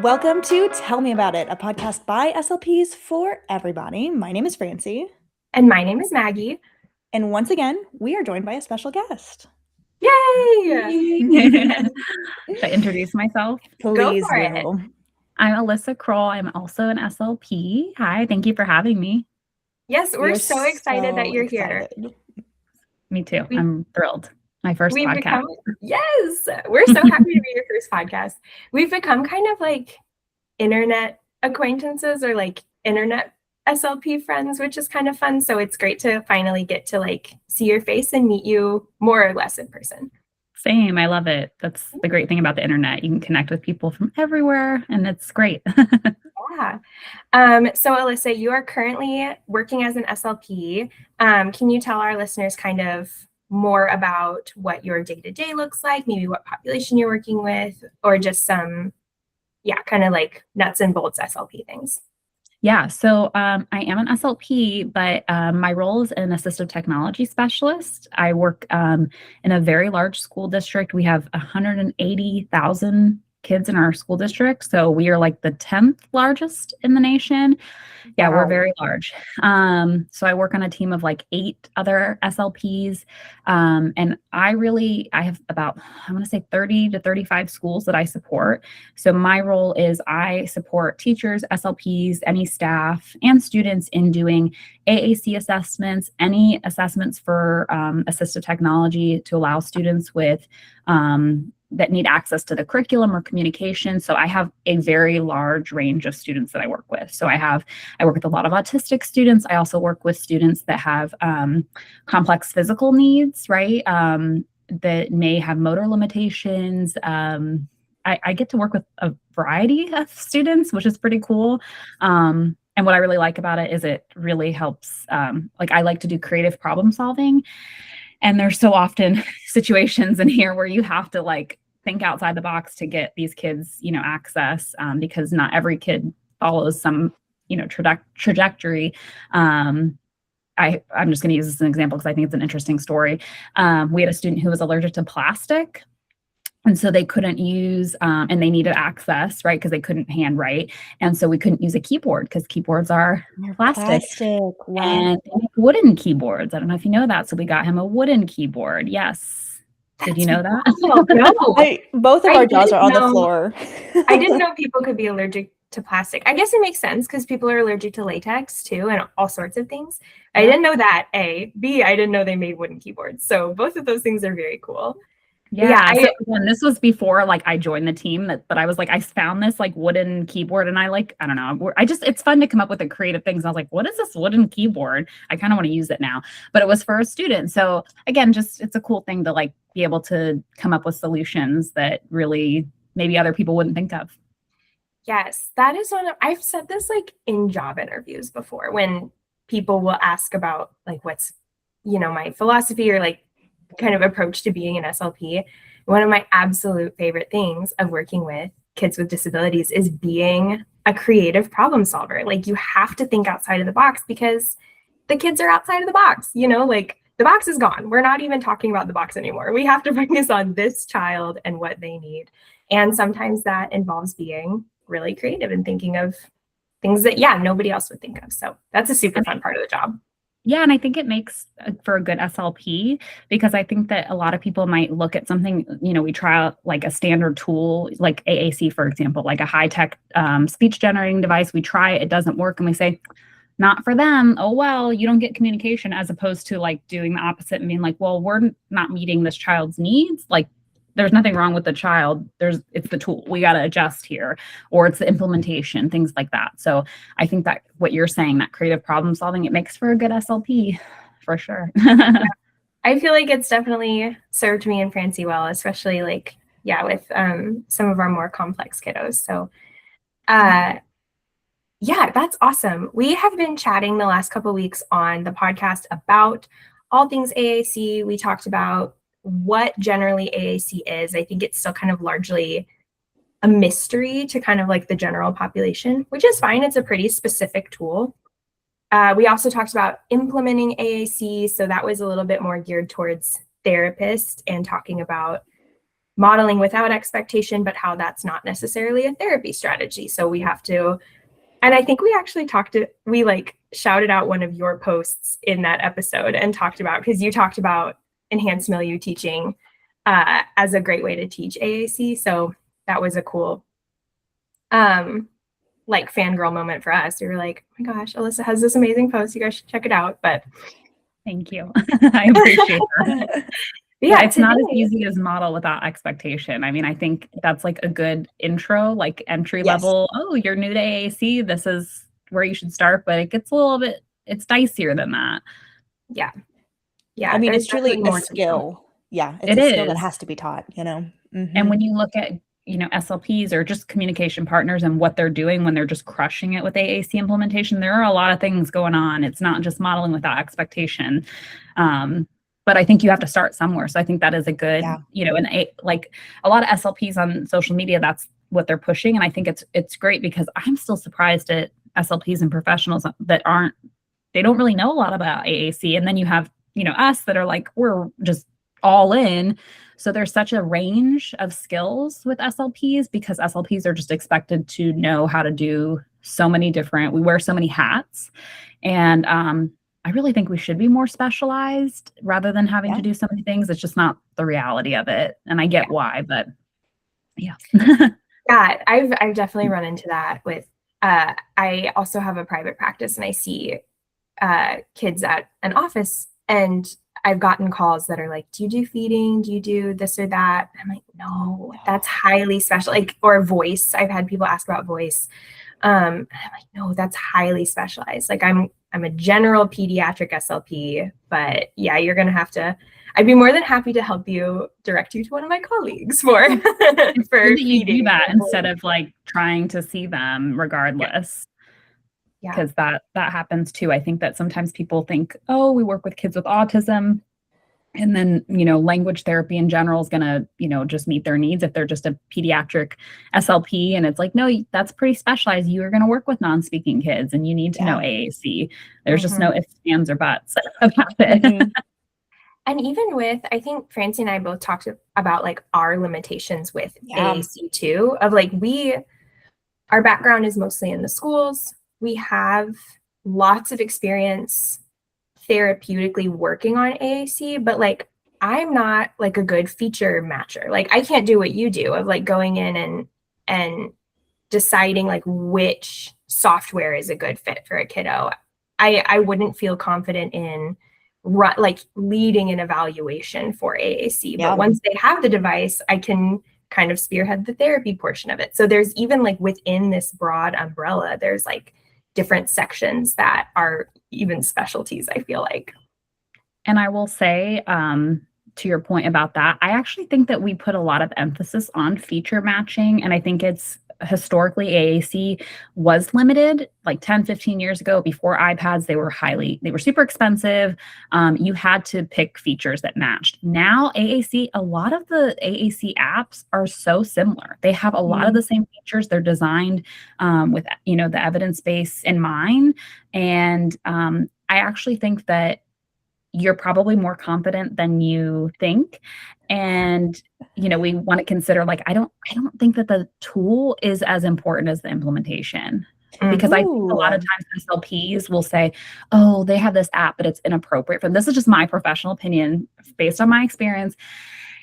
Welcome to Tell Me About It, a podcast by SLPs for everybody. My name is Francie. And my name is Maggie. And once again, we are joined by a special guest. Yay! Should I introduce myself? Please for it. do. I'm Alyssa Croll. I'm also an SLP. Hi, thank you for having me. Yes, we're so excited that you're here. Me too. I'm thrilled. My first podcast. Yes, we're so happy to be your first podcast. We've become kind of like internet acquaintances or like internet SLP friends, which is kind of fun. So it's great to finally get to like see your face and meet you more or less in person. Same. I love it. That's the great thing about the internet. You can connect with people from everywhere and it's great. Yeah. So Alyssa, you are currently working as an SLP. Can you tell our listeners kind of more about what your day-to-day looks like, maybe what population you're working with, or just some, kind of like nuts and bolts SLP things? Yeah, so I am an SLP, but my role is an assistive technology specialist. I work in a very large school district. We have 180,000 kids in our school district. So we are like the 10th largest in the nation. Yeah, wow. We're very large. So I work on a team of like 8 other SLPs. And I have about, I want to say 30 to 35 schools that I support. So my role is I support teachers, SLPs, any staff and students in doing AAC assessments, any assessments for assistive technology to allow students with that need access to the curriculum or communication. So I have a very large range of students that I work with. So I work with a lot of autistic students. I also work with students that have complex physical needs, right? That may have motor limitations. I get to work with a variety of students, which is pretty cool. And what I really like about it is it really helps, I like to do creative problem solving. And there's so often situations in here where you have to like think outside the box to get these kids, access, because not every kid follows some, trajectory. I'm just going to use this as an example because I think it's an interesting story. We had a student who was allergic to plastic. And so they couldn't use, and they needed access, right? Because they couldn't handwrite. And so we couldn't use a keyboard because keyboards are plastic. Wow. And wooden keyboards. I don't know if you know that. So we got him a wooden keyboard. Yes. Did you know that? No. Both of our jaws are on the floor. I didn't know people could be allergic to plastic. I guess it makes sense because people are allergic to latex too and all sorts of things. Yeah. I didn't know that, A. B, I didn't know they made wooden keyboards. So both of those things are very cool. Yeah. So this was before like I joined the team, but I was like, I found this like wooden keyboard and I don't know. It's fun to come up with the creative things. I was like, what is this wooden keyboard? I kind of want to use it now, but it was for a student. So again, it's a cool thing to like be able to come up with solutions that really maybe other people wouldn't think of. Yes, that is I've said this like in job interviews before when people will ask about like what's, my philosophy or like kind of approach to being an SLP. One of my absolute favorite things of working with kids with disabilities is being a creative problem solver. Like you have to think outside of the box because the kids are outside of the box, like the box is gone. We're not even talking about the box anymore. We have to focus on this child and what they need. And sometimes that involves being really creative and thinking of things that, nobody else would think of. So that's a super fun part of the job. Yeah, and I think it makes for a good SLP because I think that a lot of people might look at something, we try out like a standard tool, like AAC, for example, like a high-tech speech generating device. We try it, it doesn't work, and we say, not for them. Oh, well, you don't get communication, as opposed to like doing the opposite and being like, well, we're not meeting this child's needs. Like, there's nothing wrong with the child. It's the tool. We got to adjust here, or it's the implementation, things like that. So I think that what you're saying, that creative problem solving, it makes for a good SLP for sure. I feel like it's definitely served me and Francie well, especially like, with some of our more complex kiddos. So that's awesome. We have been chatting the last couple of weeks on the podcast about all things AAC. We talked about what generally AAC is. I think it's still kind of largely a mystery to kind of like the general population, which is fine. It's a pretty specific tool. We also talked about implementing AAC. So that was a little bit more geared towards therapists and talking about modeling without expectation, but how that's not necessarily a therapy strategy. So we have to, and I think we actually we like shouted out one of your posts in that episode and talked about, because you talked about enhanced milieu teaching as a great way to teach AAC. So that was a cool like fangirl moment for us. We were like, oh my gosh, Alyssa has this amazing post. You guys should check it out. But thank you. I appreciate that. Yeah, it's not as easy as model without expectation. I mean, I think that's like a good intro, like entry level. Oh, you're new to AAC. This is where you should start, but it gets a little bit, it's dicier than that. Yeah. Yeah. I mean, it's truly a skill. Yeah. It's a skill that has to be taught, you know? Mm-hmm. And when you look at, you know, SLPs or just communication partners and what they're doing when they're just crushing it with AAC implementation, there are a lot of things going on. It's not just modeling without expectation. But I think you have to start somewhere. So I think that is a good, you know, and like a lot of SLPs on social media, that's what they're pushing. And I think it's great, because I'm still surprised at SLPs and professionals that they don't really know a lot about AAC. And then you have, you know, us that are like, we're just all in. So there's such a range of skills with SLPs, because SLPs are just expected to know how to do so many we wear so many hats. And, I really think we should be more specialized rather than having to do so many things. It's just not the reality of it. And I get why, but yeah. Yeah, I've definitely run into that with, I also have a private practice, and I see kids at an office, and I've gotten calls that are like, do you do feeding? Do you do this or that? And I'm like, no, that's highly special. Like, or voice. I've had people ask about voice. And I'm like, no, that's highly specialized. Like I'm a general pediatric SLP, but yeah, you're going to have to, I'd be more than happy to help you, direct you to one of my colleagues for you do that instead of like trying to see them regardless. Yeah. Because that happens too. I think that sometimes people think, oh, we work with kids with autism, and then, you know, language therapy in general is going to, you know, just meet their needs if they're just a pediatric SLP. And it's like, no, that's pretty specialized. You are going to work with non-speaking kids, and you need to know AAC. There's just no ifs, ands, or buts about it. And even with, I think Francie and I both talked about like our limitations with AAC too, of like our background is mostly in the schools. We have lots of experience therapeutically working on AAC, but like I'm not like a good feature matcher. Like I can't do what you do of like going in and deciding like which software is a good fit for a kiddo. I wouldn't feel confident in like leading an evaluation for AAC. But once they have the device, I can kind of spearhead the therapy portion of it. So there's even like within this broad umbrella, there's like different sections that are even specialties, I feel like. And I will say, to your point about that, I actually think that we put a lot of emphasis on feature matching. And I think it's historically AAC was limited like 10, 15 years ago before iPads. They were super expensive. You had to pick features that matched. Now AAC, a lot of the AAC apps are so similar. They have a lot of the same features. They're designed with, you know, the evidence base in mind. And I actually think that you're probably more confident than you think. And, you know, we want to consider like, I don't think that the tool is as important as the implementation, because I think a lot of times SLPs will say, oh, they have this app, but it's inappropriate for them. This is just my professional opinion based on my experience.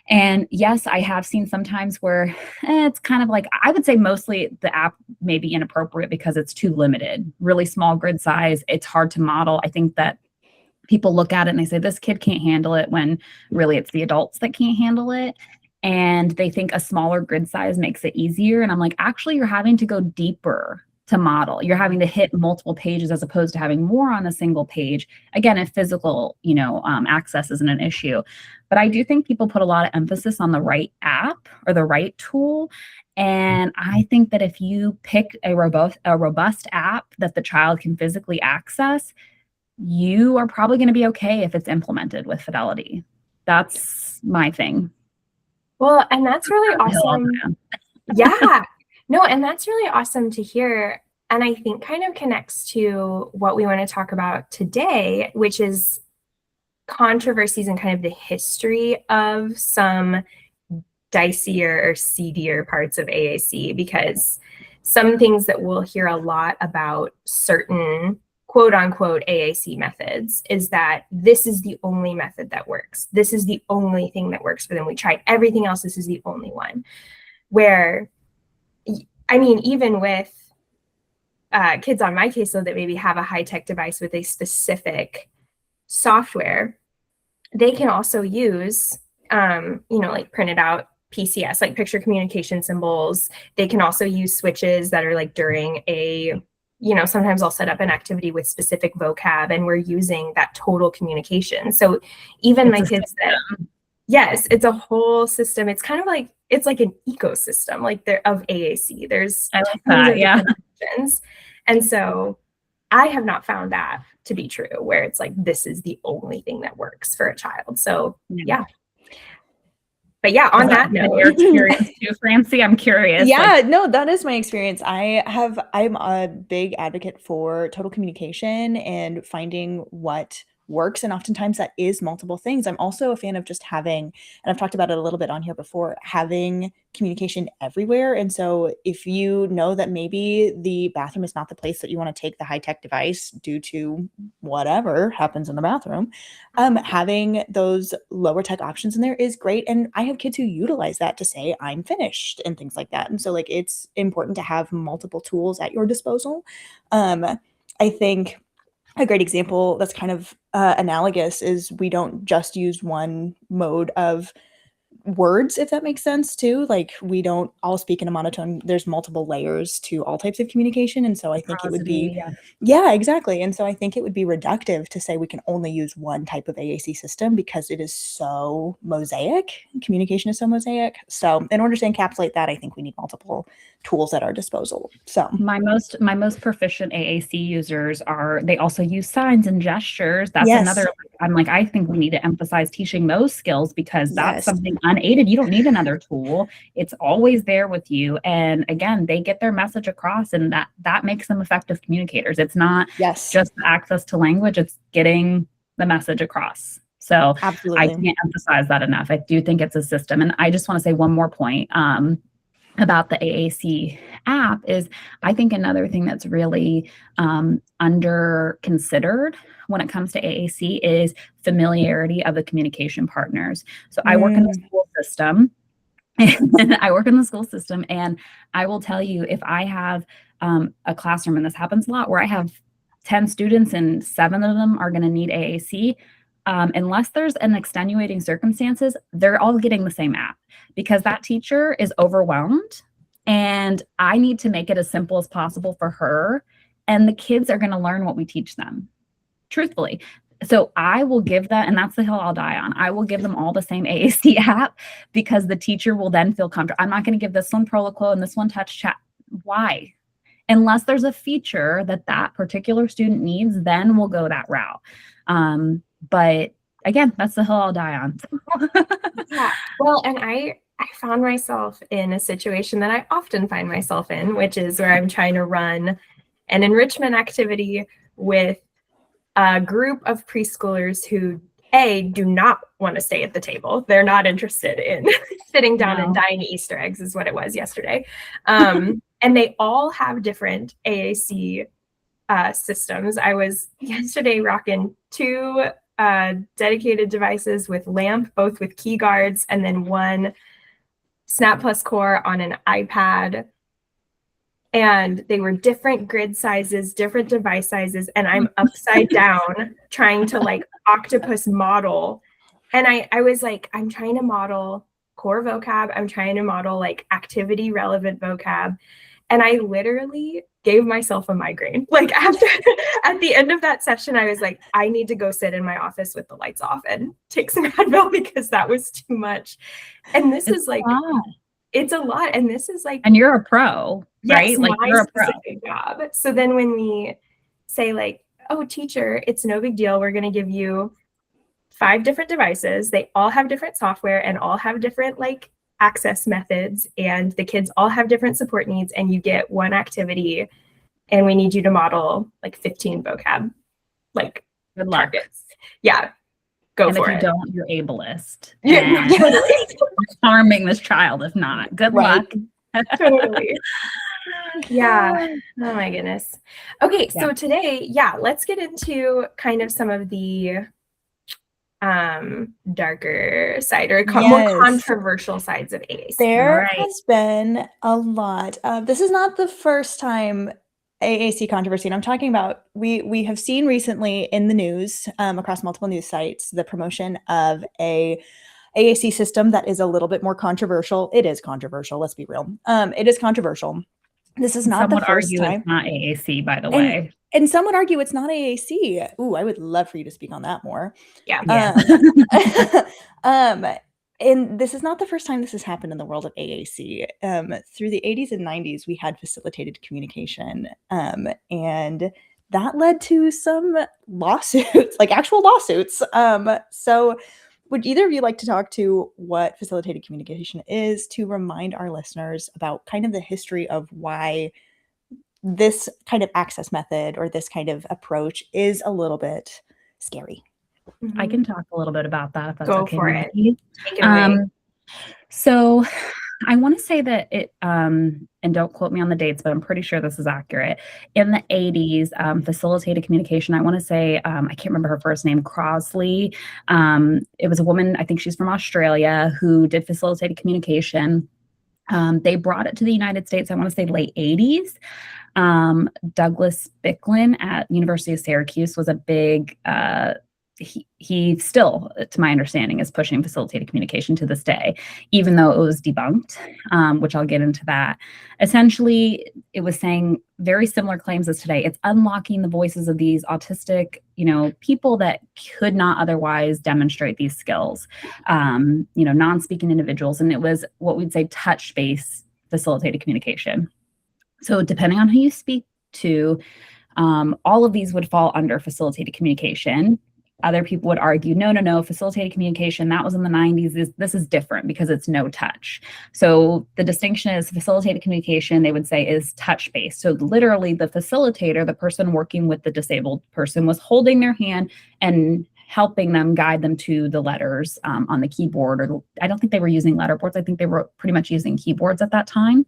And yes, I have seen sometimes where it's kind of like, I would say mostly the app may be inappropriate because it's too limited, really small grid size. It's hard to model. I think that people look at it and they say, this kid can't handle it, when really it's the adults that can't handle it. And they think a smaller grid size makes it easier. And I'm like, actually, you're having to go deeper to model. You're having to hit multiple pages as opposed to having more on a single page. Again, if physical, you know, access isn't an issue. But I do think people put a lot of emphasis on the right app or the right tool. And I think that if you pick a robust app that the child can physically access, you are probably going to be okay if it's implemented with fidelity. That's my thing. Well, and that's really awesome. Yeah. No, and that's really awesome to hear. And I think kind of connects to what we want to talk about today, which is controversies and kind of the history of some dicier or seedier parts of AAC, because some things that we'll hear a lot about certain quote unquote AAC methods is that this is the only method that works. This is the only thing that works for them. We tried everything else. This is the only one. Where, I mean, even with kids on my caseload that maybe have a high-tech device with a specific software, they can also use, like printed out PCS, like picture communication symbols. They can also use switches that are like during a, sometimes I'll set up an activity with specific vocab and we're using that total communication. So even my kids that, yes, it's a whole system. It's kind of like, it's like an ecosystem, like of AAC. There's I like that, yeah. options. And so I have not found that to be true, where it's like, this is the only thing that works for a child. So yeah. But yeah, on that note, your experience too, Francie, I'm curious. Yeah, no, that is my experience. I'm a big advocate for total communication and finding what works. And oftentimes that is multiple things. I'm also a fan of just having, and I've talked about it a little bit on here before, having communication everywhere. And so if you know that maybe the bathroom is not the place that you want to take the high-tech device due to whatever happens in the bathroom, having those lower tech options in there is great. And I have kids who utilize that to say, I'm finished and things like that. And so like, it's important to have multiple tools at your disposal. I think a great example that's kind of analogous is we don't just use one mode of words, if that makes sense too. Like we don't all speak in a monotone. There's multiple layers to all types of communication. And so I think it would be, yeah, exactly. And so I think it would be reductive to say we can only use one type of AAC system because it is so mosaic. Communication is so mosaic. So in order to encapsulate that, I think we need multiple tools at our disposal. So my most proficient AAC users they also use signs and gestures. That's another, I'm like, I think we need to emphasize teaching those skills because that's something unaided. You don't need another tool. It's always there with you. And again, they get their message across and that makes them effective communicators. It's not just access to language, it's getting the message across. So absolutely. I can't emphasize that enough. I do think it's a system. And I just want to say one more point about the AAC app is I think another thing that's really under considered when it comes to AAC is familiarity of the communication partners. So I work in the school system and I will tell you, if I have a classroom, and this happens a lot, where I have 10 students and 7 of them are going to need AAC, unless there's an extenuating circumstances, they're all getting the same app because that teacher is overwhelmed and I need to make it as simple as possible for her. And the kids are going to learn what we teach them, truthfully. So I will give them, and that's the hill I'll die on, I will give them all the same AAC app because the teacher will then feel comfortable. I'm not going to give this one Proloquo and this one Touch Chat. Why? Unless there's a feature that particular student needs, then we'll go that route. But again, that's the hill I'll die on. Yeah. Well, and I found myself in a situation that I often find myself in, which is where I'm trying to run an enrichment activity with a group of preschoolers who, do not want to stay at the table. They're not interested in sitting down and dying Easter eggs is what it was yesterday. And they all have different AAC systems. I was yesterday rocking 2 dedicated devices with LAMP, both with key guards, and then one Snap Plus Core on an iPad. And they were different grid sizes, different device sizes, and I'm upside down trying to like octopus model. And I was like, I'm trying to model core vocab. I'm trying to model like activity relevant vocab. And I literally gave myself a migraine. Like at the end of that session, I was like, I need to go sit in my office with the lights off and take some Advil because that was too much. And this is like, it's a lot. And this is like, and you're a pro, right? Yes, like you're a pro. Job. So then when we say like, oh, teacher, it's no big deal. We're going to give you 5 different devices. They all have different software and all have different like access methods, and the kids all have different support needs, and you get one activity, and we need you to model like 15 vocab like targets. Yeah. Go and for if it. you don't, you're ableist. Yeah, And harming this child if not. Good Right. luck. totally. Yeah. Oh my goodness. Okay, so Yeah. today, let's get into kind of some of the darker side or more Yes. controversial sides of AAC. There Right. has been a lot of, this is not the first time AAC controversy, and I'm talking about, we have seen recently in the news, across multiple news sites, the promotion of a AAC system that is a little bit more controversial. It is controversial, let's be real. It is controversial. This is not Some the would first argue time. it's not AAC, by the way. And some would argue it's not AAC. Ooh, I would love for you to speak on that more. Yeah. And this is not the first time this has happened in the world of AAC. Through the 80s and 90s, we had facilitated communication, and that led to some lawsuits, like actual lawsuits. So would either of you like to talk to what facilitated communication is, to remind our listeners about kind of the history of why this kind of access method or this kind of approach is a little bit scary? I can talk a little bit about that if that's Go okay. for it. Maggie. Take it away. So I want to say that it, and don't quote me on the dates, but I'm pretty sure this is accurate. In the 80s, facilitated communication, I want to say, I can't remember her first name, Crosley. It was a woman, I think she's from Australia, who did facilitated communication. They brought it to the United States, I want to say late 80s. Douglas Bicklin at University of Syracuse was a big, he still, to my understanding, is pushing facilitated communication to this day, even though it was debunked, which I'll get into that. Essentially, it was saying very similar claims as today. It's unlocking the voices of these autistic, people that could not otherwise demonstrate these skills, non-speaking individuals. And it was what we'd say touch-based facilitated communication. So depending on who you speak to, all of these would fall under facilitated communication. Other people would argue, no, facilitated communication, that was in the 90s. This is different because it's no touch. So the distinction is facilitated communication, they would say, is touch-based. So literally the facilitator, the person working with the disabled person, was holding their hand and helping them, guide them to the letters on the keyboard. Or I don't think they were using letterboards. I think they were pretty much using keyboards at that time.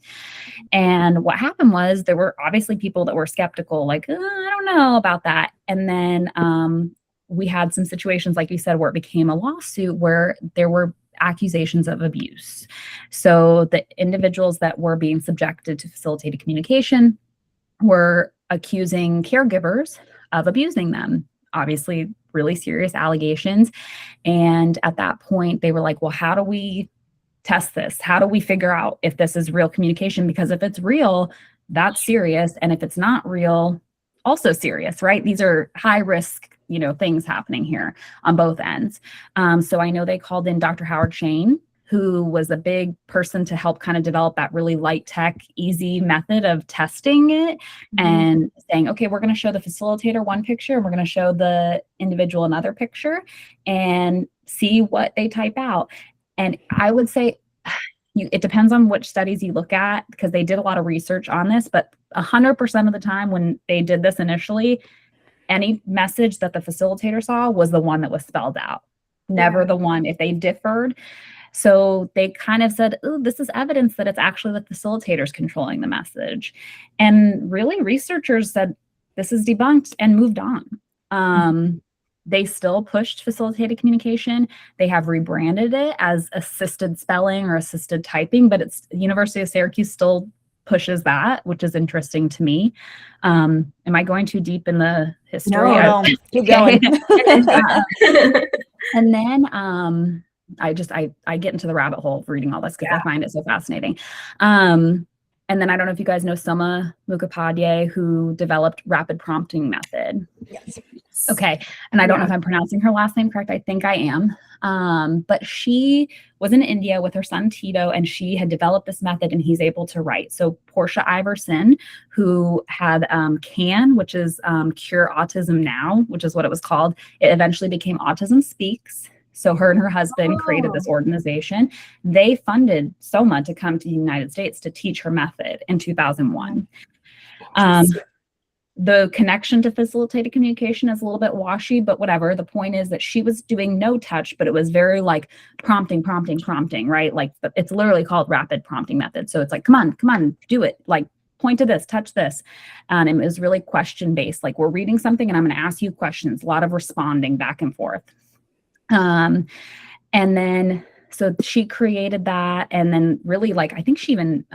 And what happened was there were obviously people that were skeptical, like, I don't know about that. And then we had some situations, like you said, where it became a lawsuit where there were accusations of abuse. So the individuals that were being subjected to facilitated communication were accusing caregivers of abusing them. Obviously, really serious allegations. And at that point, they were like, well, how do we test this? How do we figure out if this is real communication? Because if it's real, that's serious. And if it's not real, also serious, right? These are high risk, things happening here on both ends. So I know they called in Dr. Howard Shane, who was a big person to help kind of develop that really light tech, easy method of testing it and saying, okay, we're going to show the facilitator one picture and we're going to show the individual another picture and see what they type out. And I would say it depends on which studies you look at, because they did a lot of research on this, but 100% of the time when they did this initially, any message that the facilitator saw was the one that was spelled out, never the one if they differed. So they kind of said, oh, this is evidence that it's actually the facilitators controlling the message. And really researchers said, this is debunked and moved on. They still pushed facilitated communication. They have rebranded it as assisted spelling or assisted typing, but it's University of Syracuse still pushes that, which is interesting to me. Am I going too deep in the history? No, keep going. And then I get into the rabbit hole of reading all this because I find it so fascinating. And then I don't know if you guys know Soma Mukhopadhyay, who developed rapid prompting method. Yes. Okay. And I don't know if I'm pronouncing her last name correct. I think I am. But she was in India with her son, Tito, and she had developed this method and he's able to write. So Portia Iverson, who had CAN, which is Cure Autism Now, which is what it was called. It eventually became Autism Speaks. So her and her husband created this organization. They funded Soma to come to the United States to teach her method in 2001. The connection to facilitated communication is a little bit washy, but whatever. The point is that she was doing no touch, but it was very like prompting, right? Like it's literally called rapid prompting method. So it's like, come on, do it. Like point to this, touch this. And it was really question based. Like we're reading something and I'm going to ask you questions, a lot of responding back and forth. And then, so she created that. And then really like, I think she even,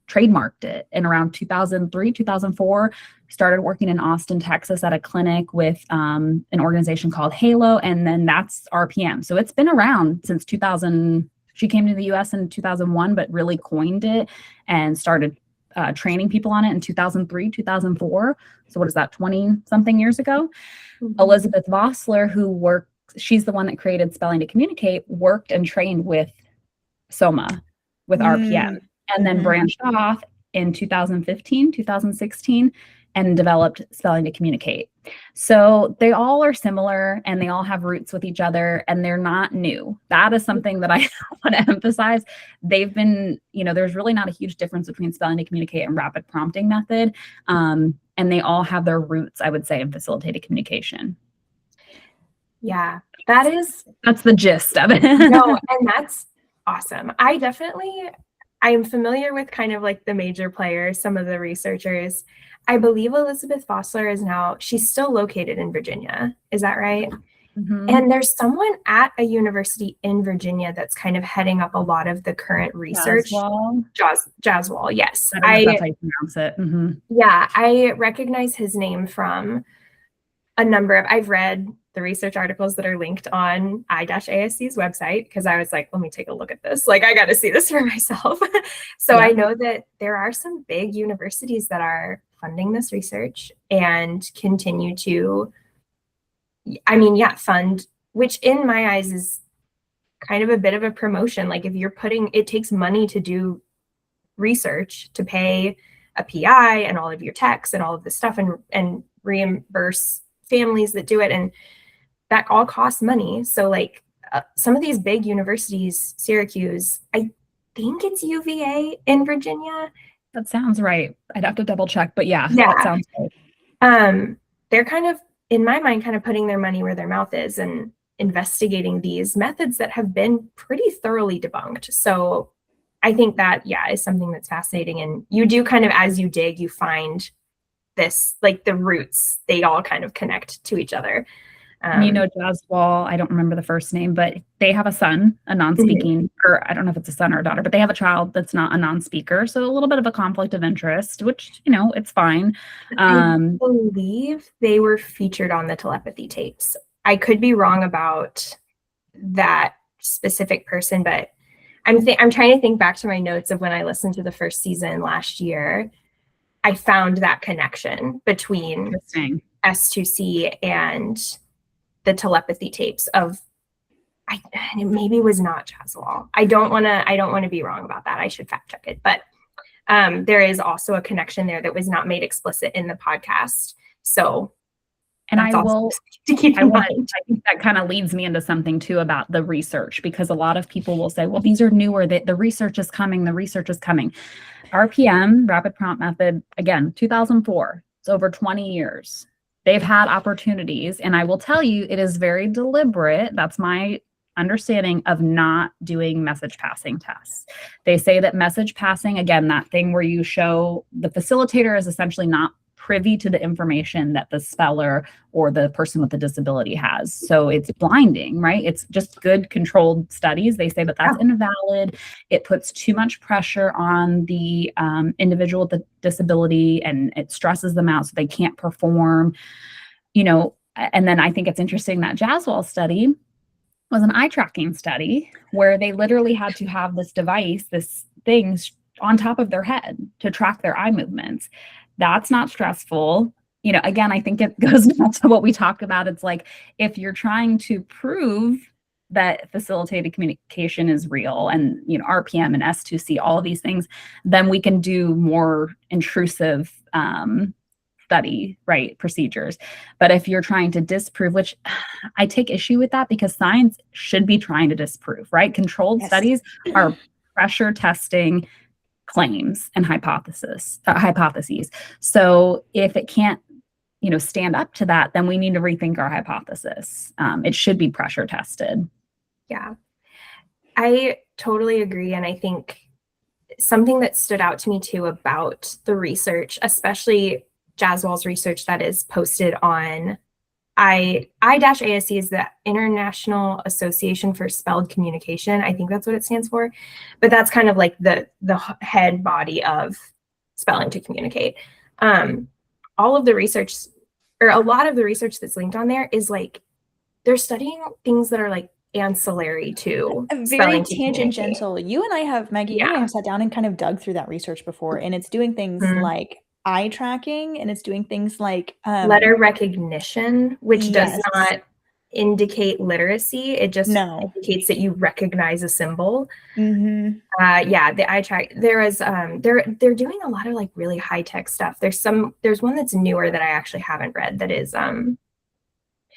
trademarked it in around 2003, 2004, started working in Austin, Texas at a clinic with an organization called Halo. And then that's RPM. So it's been around since 2000. She came to the US in 2001, but really coined it and started training people on it in 2003, 2004. So what is that, 20 something years ago? Mm-hmm. Elizabeth Vossler, she's the one that created Spelling to Communicate, worked and trained with SOMA, with RPM. And then branched off in 2015, 2016, and developed Spelling to Communicate. So they all are similar and they all have roots with each other and they're not new. That is something that I want to emphasize. They've been, there's really not a huge difference between Spelling to Communicate and rapid prompting method. And they all have their roots, I would say, in facilitated communication. Yeah, that's the gist of it. No, and that's awesome. I'm familiar with kind of like the major players, some of the researchers. I believe Elizabeth Vossler she's still located in Virginia. Is that right? Mm-hmm. And there's someone at a university in Virginia that's kind of heading up a lot of the current research. Jaswal, yes. That's how you pronounce it. Mm-hmm. Yeah, I recognize his name from I've read the research articles that are linked on AAC's website because I was like, let me take a look at this. Like, I got to see this for myself. So yeah. I know that there are some big universities that are funding this research and continue to, fund, which in my eyes is kind of a bit of a promotion. Like if it takes money to do research, to pay a PI and all of your techs and all of this stuff and reimburse families that do it. And that all costs money. So like some of these big universities, Syracuse, I think it's UVA in Virginia. That sounds right. I'd have to double check, but yeah. That sounds right. They're kind of, in my mind, kind of putting their money where their mouth is and investigating these methods that have been pretty thoroughly debunked. So I think that, is something that's fascinating. And you do kind of, as you dig, you find this, like the roots, they all kind of connect to each other. Jaswal, I don't remember the first name, but they have a son, a non-speaking, or I don't know if it's a son or a daughter, but they have a child that's not a non-speaker. So a little bit of a conflict of interest, which, it's fine. I believe they were featured on the telepathy tapes. I could be wrong about that specific person, but I'm trying to think back to my notes of when I listened to the first season last year. I found that connection between S2C and the telepathy tapes of, it maybe was not Jaswal. I don't want to be wrong about that. I should fact check it, but there is also a connection there that was not made explicit in the podcast. So, and I think that kind of leads me into something too about the research, because a lot of people will say, well, these are newer, the research is coming. RPM, rapid prompt method, again, 2004. It's over 20 years. They've had opportunities, and I will tell you, it is very deliberate. That's my understanding of not doing message passing tests. They say that message passing, again, that thing where you show the facilitator is essentially not privy to the information that the speller or the person with the disability has. So it's blinding, right? It's just good controlled studies. They say that that's invalid. It puts too much pressure on the individual with the disability and it stresses them out so they can't perform, and then I think it's interesting that Jaswal study was an eye tracking study where they literally had to have this device, this thing on top of their head to track their eye movements. That's not stressful. Again, I think it goes back to what we talked about. It's like, if you're trying to prove that facilitated communication is real and, RPM and S2C, all of these things, then we can do more intrusive study, right, procedures. But if you're trying to disprove, which I take issue with that because science should be trying to disprove, right? Controlled studies are pressure testing claims and hypotheses. So if it can't, stand up to that, then we need to rethink our hypothesis. It should be pressure tested. Yeah, I totally agree. And I think something that stood out to me too about the research, especially Jaswal's research that is posted on I-AAC is the International Association for Spelled Communication. I think that's what it stands for, but that's kind of like the head body of spelling to communicate. All of the research, or a lot of the research that's linked on there, is like they're studying things that are like ancillary to very tangential. You and I have, Maggie, you and I have sat down and kind of dug through that research before, and it's doing things like eye tracking, and it's doing things like letter recognition, which does not indicate literacy. It just indicates that you recognize a symbol. The eye track, there is they're doing a lot of like really high tech stuff. There's one that's newer that I actually haven't read that is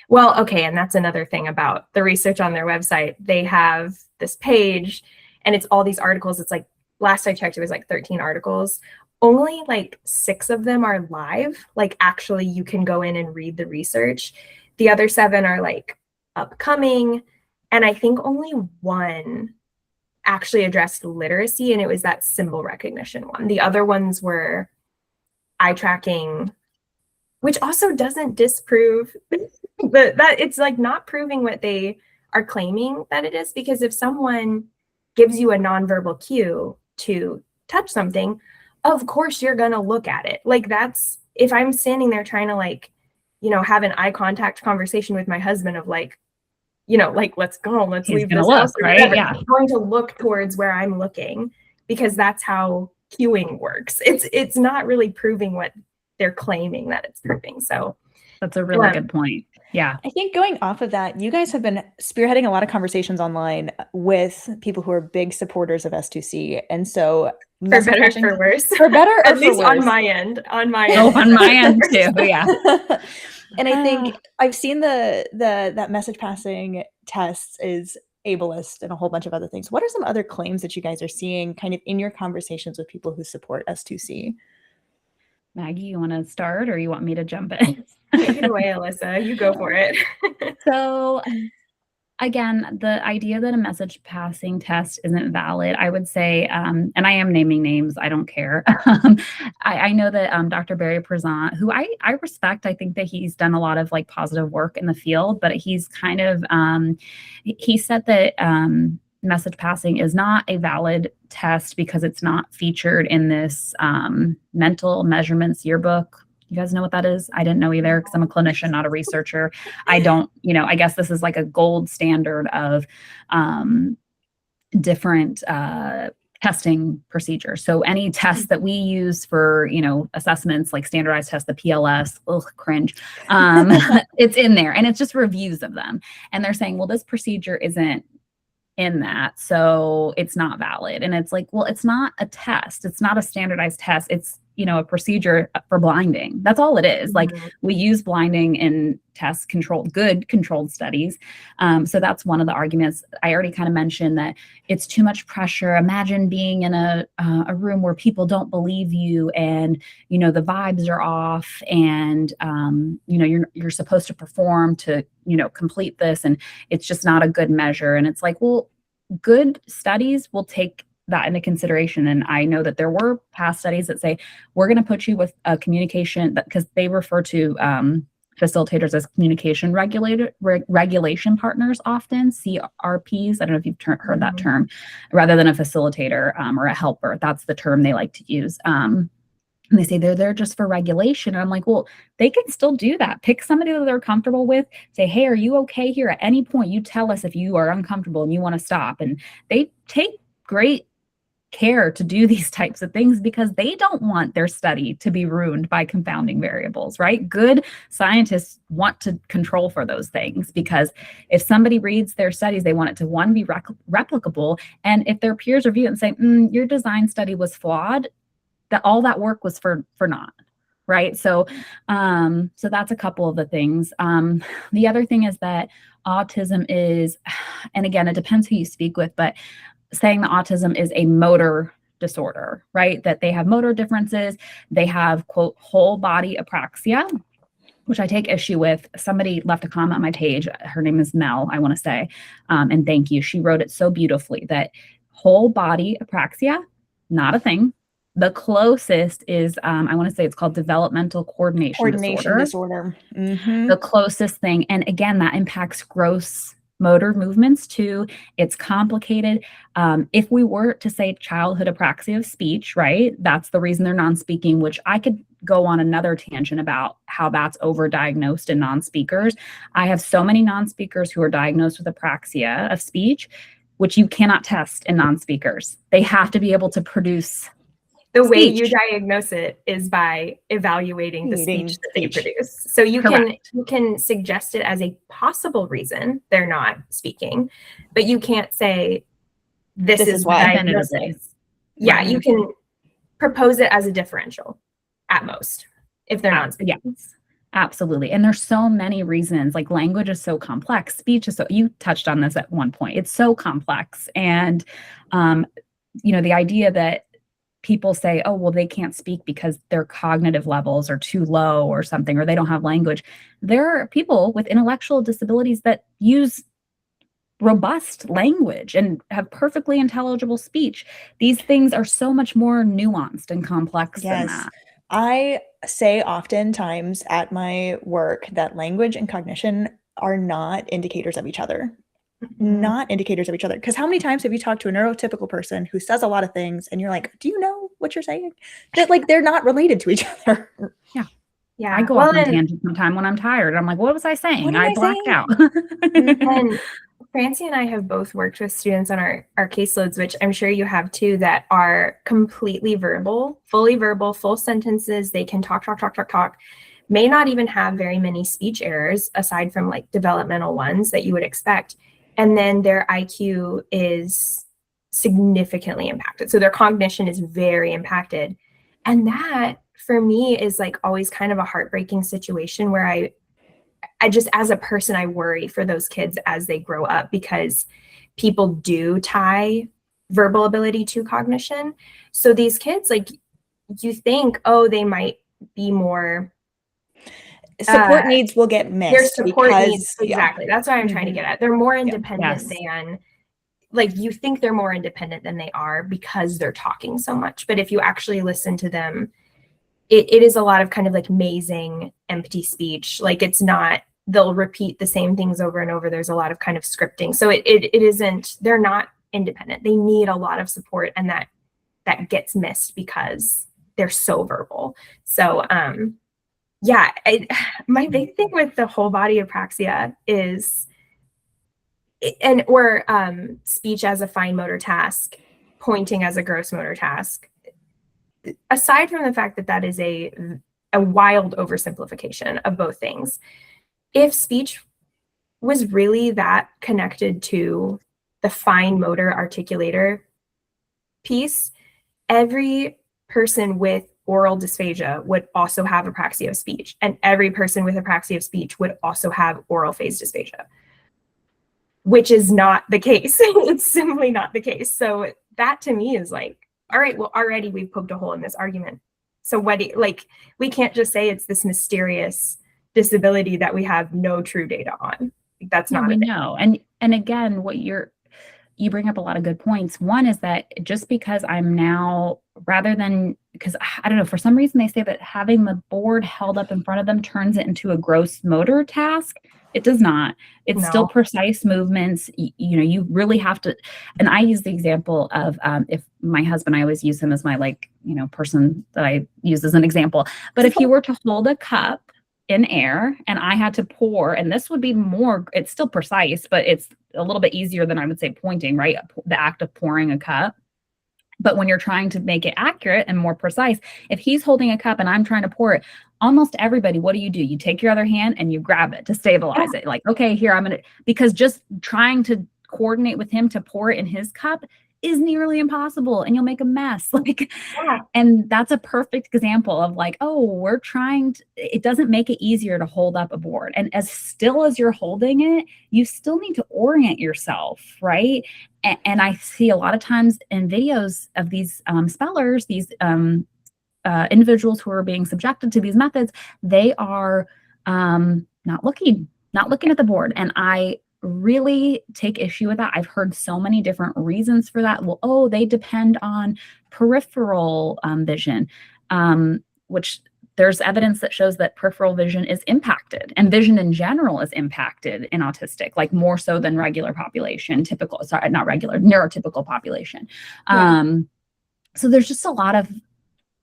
well, okay, and that's another thing about the research on their website. They have this page and it's all these articles. It's like, last I checked, it was like 13 articles. Only like 6 of them are live. Like actually you can go in and read the research. The other 7 are like upcoming. And I think only 1 actually addressed literacy, and it was that symbol recognition one. The other ones were eye tracking, which also doesn't disprove that it's like not proving what they are claiming that it is, because if someone gives you a nonverbal cue to touch something, of course you're going to look at it. Like that's, if I'm standing there trying to like, have an eye contact conversation with my husband of like, like, let's go, let's leave this house, right? Yeah. I'm going to look towards where I'm looking, because that's how cueing works. It's not really proving what they're claiming that it's proving. So that's a really good point. Yeah. I think going off of that, you guys have been spearheading a lot of conversations online with people who are big supporters of S2C. And so for better or for worse. For better or at least on my end. On my end. Oh, on my end too. Yeah. And I think I've seen that message passing tests is ableist and a whole bunch of other things. What are some other claims that you guys are seeing kind of in your conversations with people who support S2C? Maggie, you want to start, or you want me to jump in? Take it away, Alyssa. You go for it. So again, the idea that a message passing test isn't valid, I would say, and I am naming names, I don't care. I know that Dr. Barry Prezant, who I respect, I think that he's done a lot of like positive work in the field, but he's kind of, he said that message passing is not a valid test because it's not featured in this mental measurements yearbook. You guys know what that is? I didn't know either, because I'm a clinician, not a researcher. I don't, I guess this is like a gold standard of different testing procedures. So any tests that we use for, assessments, like standardized tests, the PLS, cringe, it's in there, and it's just reviews of them. And they're saying, well, this procedure isn't in that, so it's not valid. And it's like, well, it's not a test. It's not a standardized test. It's, a procedure for blinding. That's all it is. Like we use blinding in good controlled studies. So that's one of the arguments. I already kind of mentioned that it's too much pressure. Imagine being in a room where people don't believe you, and, the vibes are off, and, you're supposed to perform to, complete this, and it's just not a good measure. And it's like, well, good studies will take that into consideration. And I know that there were past studies that say, we're going to put you with a communication, because they refer to facilitators as communication regulation partners, often CRPs. I don't know if you've heard that term, rather than a facilitator or a helper. That's the term they like to use. And they say they're there just for regulation. And I'm like, well, they can still do that. Pick somebody that they're comfortable with. Say, hey, are you okay here? At any point, you tell us if you are uncomfortable and you want to stop. And they take great care to do these types of things, because they don't want their study to be ruined by confounding variables, right? Good scientists want to control for those things, because if somebody reads their studies, they want it to, one, be replicable. And if their peers review it and say, your design study was flawed, that all that work was for naught. Right. So that's a couple of the things. The other thing is that autism is, and again, it depends who you speak with, but saying that autism is a motor disorder, right? That they have motor differences, they have, quote, whole body apraxia, which I take issue with. Somebody left a comment on my page. Her name is Mel, I want to say, and thank you. She wrote it so beautifully that whole body apraxia, not a thing. The closest is, I want to say it's called developmental coordination disorder. Mm-hmm. The closest thing. And again, that impacts gross motor movements too. It's complicated. If we were to say childhood apraxia of speech, right? That's the reason they're non-speaking, which I could go on another tangent about how that's overdiagnosed in non-speakers. I have so many non-speakers who are diagnosed with apraxia of speech, which you cannot test in non-speakers. They have to be able to produce the way speech. you diagnose it is by evaluating the speech that they produce. So you Correct. can suggest it as a possible reason they're not speaking, but you can't say this is why. diagnosis. Yeah, you can propose it as a differential at most if they're not speaking. Yes, absolutely. And there's so many reasons. Like language is so complex. Speech is so, you touched on this at one point. It's so complex. And the idea that people say, oh, well, they can't speak because their cognitive levels are too low or something, or they don't have language. There are people with intellectual disabilities that use robust language and have perfectly intelligible speech. These things are so much more nuanced and complex than that. I say oftentimes at my work that language and cognition are not indicators of each other. Not indicators of each other. Because how many times have you talked to a neurotypical person who says a lot of things and you're like, do you know what you're saying? That like they're not related to each other. Yeah. I go off on tangents sometime when I'm tired. I'm like, what was I saying? I blacked out. And Francie and I have both worked with students on our caseloads, which I'm sure you have too, that are completely verbal, fully verbal, full sentences. They can talk, may not even have very many speech errors aside from like developmental ones that you would expect. And then their IQ is significantly impacted. So their cognition is very impacted. And that for me is like always kind of a heartbreaking situation where I just, as a person, I worry for those kids as they grow up because people do tie verbal ability to cognition. So these kids, like you think, oh, they might be more support needs will get missed. Their support needs, exactly. That's what I'm trying to get at. They're more independent than, like you think they're more independent than they are because they're talking so much. But if you actually listen to them, it is a lot of kind of like mazing, empty speech. Like it's not, they'll repeat the same things over and over. There's a lot of kind of scripting. So it isn't, they're not independent. They need a lot of support, and that gets missed because they're so verbal. So, my big thing with the whole body apraxia is, or speech as a fine motor task, pointing as a gross motor task. Aside from the fact that is a wild oversimplification of both things, if speech was really that connected to the fine motor articulator piece, every person with oral dysphagia would also have apraxia of speech, and every person with apraxia of speech would also have oral phase dysphagia, which is not the case. It's simply not the case. So that to me is like, all right, well, already we've poked a hole in this argument. So we can't just say it's this mysterious disability that we have no true data on. That's not. We know. And again, you bring up a lot of good points. One is that just because I'm now, rather than, because I don't know, for some reason they say that having the board held up in front of them turns it into a gross motor task. It does not. It's still precise movements. You really have to, and I use the example of if my husband, I always use him as my person that I use as an example. But if he were to hold a cup in air and I had to pour, and this would be more, it's still precise, but it's a little bit easier than I would say pointing, right? The act of pouring a cup. But when you're trying to make it accurate and more precise, if he's holding a cup and I'm trying to pour it, almost everybody, what do? You take your other hand and you grab it to stabilize it. Like, okay, here, because just trying to coordinate with him to pour it in his cup is nearly impossible and you'll make a mess. Like, Yeah. and that's a perfect example of like, oh, we're trying to, it doesn't make it easier to hold up a board. And as still as you're holding it, you still need to orient yourself, right? And I see a lot of times in videos of these spellers, these individuals who are being subjected to these methods, they are not looking at the board. And I really take issue with that. I've heard so many different reasons for that. Well, oh, they depend on peripheral vision, which there's evidence that shows that peripheral vision is impacted, and vision in general is impacted in autistic, like more so than regular population, neurotypical population. Yeah. So there's just a lot of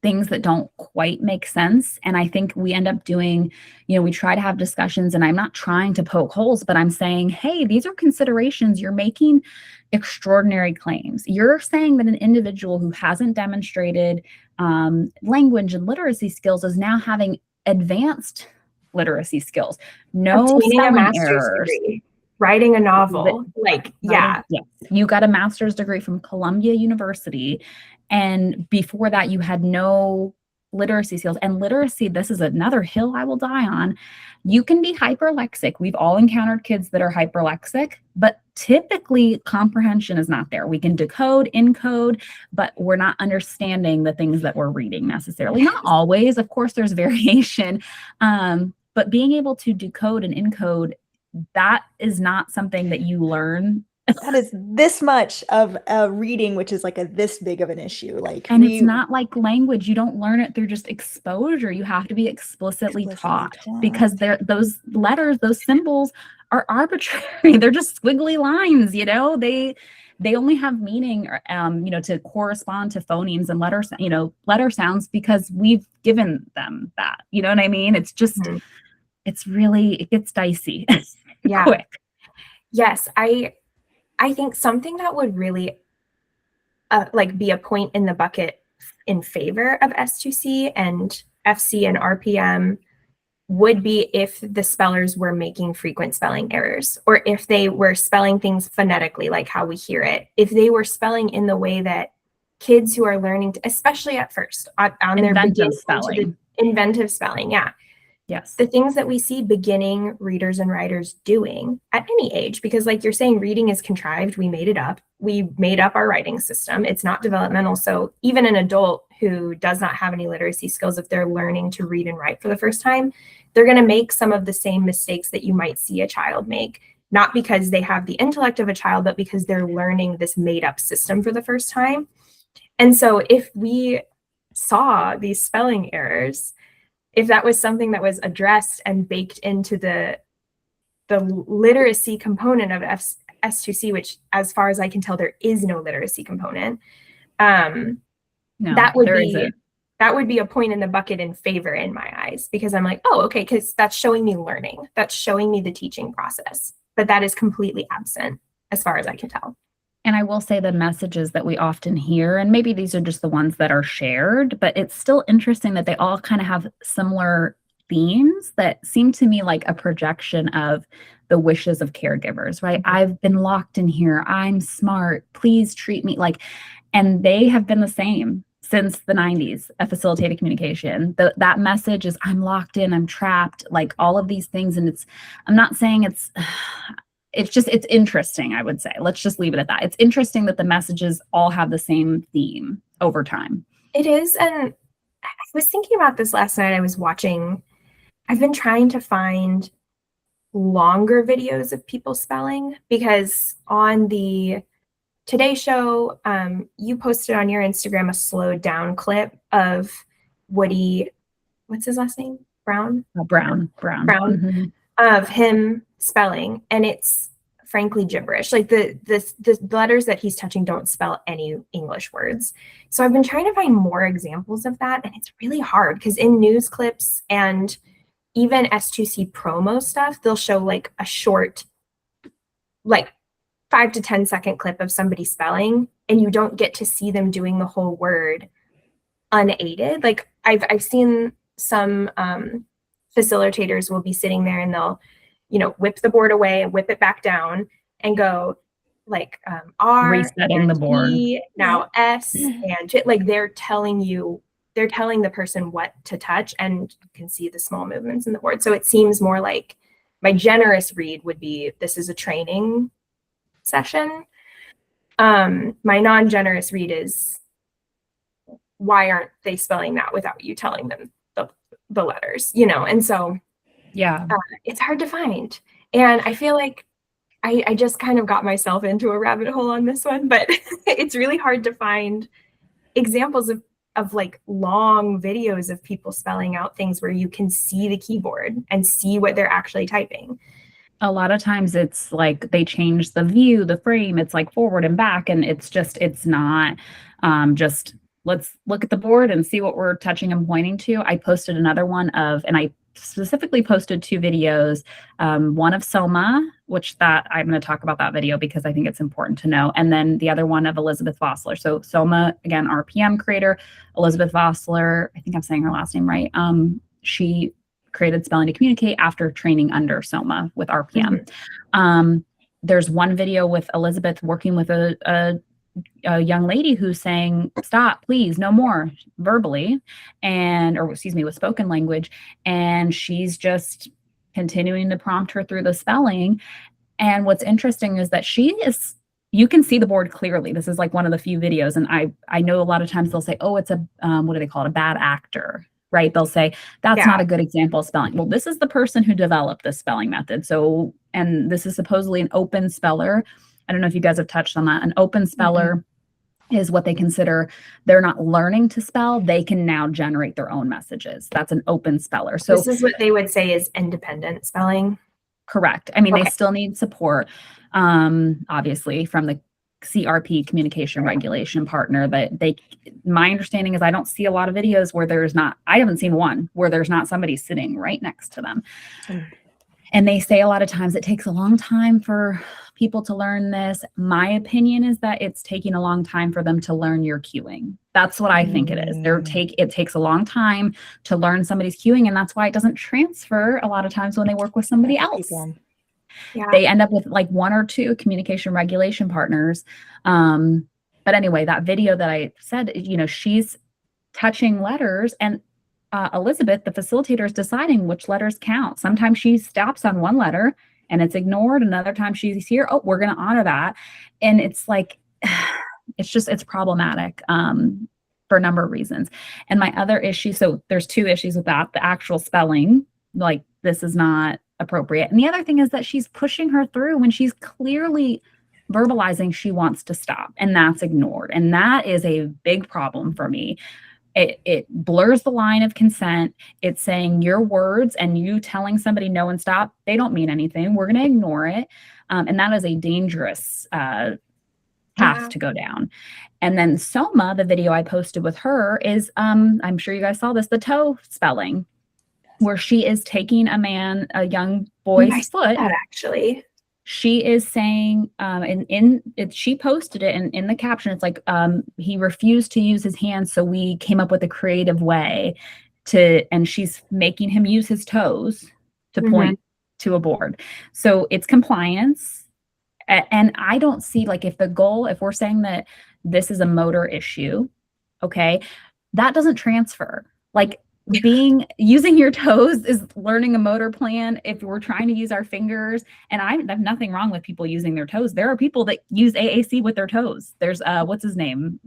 things that don't quite make sense. And I think we end up doing, we try to have discussions, and I'm not trying to poke holes, but I'm saying, hey, these are considerations. You're making extraordinary claims. You're saying that an individual who hasn't demonstrated language and literacy skills is now having advanced literacy skills. No Obtaining a spelling master's errors. degree, writing a novel, Yes. You got a master's degree from Columbia University. And before that, you had no literacy skills. And literacy, this is another hill I will die on. You can be hyperlexic. We've all encountered kids that are hyperlexic, but typically comprehension is not there. We can decode, encode, but we're not understanding the things that we're reading necessarily. Not always. Of course, there's variation. But being able to decode and encode, that is not something that you learn. That is this much of a reading, which is like this big of an issue. It's not like language. You don't learn it through just exposure. You have to be explicitly taught, because those letters, those symbols are arbitrary. They're just squiggly lines, they only have meaning, to correspond to phonemes and letter sounds because we've given them that. You know what I mean? It's just, it gets dicey. Yeah. Quick. Yes. I think something that would really be a point in the bucket in favor of S2C and FC and RPM would be if the spellers were making frequent spelling errors, or if they were spelling things phonetically, like how we hear it, if they were spelling in the way that kids who are learning to, especially at first on their inventive spelling. Inventive spelling. Yeah. Yes. The things that we see beginning readers and writers doing at any age, because like you're saying, reading is contrived. We made it up. We made up our writing system. It's not developmental. So even an adult who does not have any literacy skills, if they're learning to read and write for the first time, they're going to make some of the same mistakes that you might see a child make, not because they have the intellect of a child, but because they're learning this made up system for the first time. And so if we saw these spelling errors, if that was something that was addressed and baked into the literacy component of S2C, which as far as I can tell, there is no literacy component, that would be a point in the bucket in favor in my eyes, because I'm like, oh, okay, because that's showing me learning. That's showing me the teaching process. But that is completely absent as far as I can tell. And I will say the messages that we often hear, and maybe these are just the ones that are shared, but it's still interesting that they all kind of have similar themes that seem to me like a projection of the wishes of caregivers, right? I've been locked in here. I'm smart. Please treat me like, and they have been the same since the 90s of facilitated communication. That message is, I'm locked in, I'm trapped, like all of these things. And I'm not saying it's interesting, I would say. Let's just leave it at that. It's interesting that the messages all have the same theme over time. It is. And I was thinking about this last night. I've been trying to find longer videos of people spelling, because on the Today Show, you posted on your Instagram a slowed down clip of Woody, what's his last name? Brown? Brown. Mm-hmm. Of him spelling, and it's frankly gibberish. Like the letters that he's touching don't spell any English words. So I've been trying to find more examples of that, and it's really hard because in news clips and even S2C promo stuff, they'll show like a short, like 5 to 10 second clip of somebody spelling, and you don't get to see them doing the whole word unaided. Like I've seen some facilitators will be sitting there and they'll, whip the board away and whip it back down and go, like R Resetting the and board. E, now S and J. Like they're telling the person what to touch, and you can see the small movements in the board. So it seems more like my generous read would be, this is a training session. My non-generous read is, why aren't they spelling that without you telling them the letters, you know? And so Yeah, it's hard to find. And I feel like I just kind of got myself into a rabbit hole on this one, but it's really hard to find examples of like long videos of people spelling out things where you can see the keyboard and see what they're actually typing. a lot of times it's like they change the view, the frame, it's like forward and back, and it's not just let's look at the board and see what we're touching and pointing to. I posted another one and I specifically posted 2 videos, one of Soma, which that I'm going to talk about that video because I think it's important to know, and then the other one of Elizabeth Vossler. So Soma, again, RPM creator. Elizabeth Vossler, I think I'm saying her last name right. She created Spelling to Communicate after training under Soma with RPM. Mm-hmm. There's one video with Elizabeth working with a young lady who's saying, stop, please, no more, verbally, with spoken language. And she's just continuing to prompt her through the spelling. And what's interesting is that you can see the board clearly. This is like one of the few videos. And I know a lot of times they'll say, oh, it's what do they call it? A bad actor, right? They'll say, that's not a good example of spelling. Well, this is the person who developed this spelling method. So, and this is supposedly an open speller. I don't know if you guys have touched on that. An open speller is what they consider, they're not learning to spell. They can now generate their own messages. That's an open speller. So this is what they would say is independent spelling. Correct. I mean, they still need support, obviously, from the CRP, Communication Regulation Partner. But my understanding is I don't see a lot of videos where I haven't seen one where there's not somebody sitting right next to them. And they say a lot of times it takes a long time for people to learn this. My opinion is that it's taking a long time for them to learn your cueing. That's what I think it is. It takes a long time to learn somebody's cueing, and that's why it doesn't transfer a lot of times when they work with somebody else. Yeah. They end up with like 1 or 2 communication regulation partners. But anyway, that video that I said, she's touching letters, and Elizabeth, the facilitator, is deciding which letters count. Sometimes she stops on one letter and it's ignored. Another time she's here, oh, we're going to honor that. And it's like, it's problematic for a number of reasons. And my other issue, so there's 2 issues with that. The actual spelling, like this is not appropriate. And the other thing is that she's pushing her through when she's clearly verbalizing she wants to stop, and that's ignored. And that is a big problem for me. It blurs the line of consent. It's saying your words and you telling somebody no and stop, they don't mean anything. We're going to ignore it. And that is a dangerous path to go down. And then Soma, the video I posted with her is, I'm sure you guys saw this, the toe spelling, where she is taking a young boy's foot. That actually. She is saying, she posted it, and in the caption, it's like, he refused to use his hands, so we came up with a creative way and she's making him use his toes to point to a board. So it's compliance. And I don't see, like, if we're saying that this is a motor issue, okay, that doesn't transfer. Like, using your toes is learning a motor plan. If we're trying to use our fingers, and I have nothing wrong with people using their toes. There are people that use AAC with their toes. There's what's his name?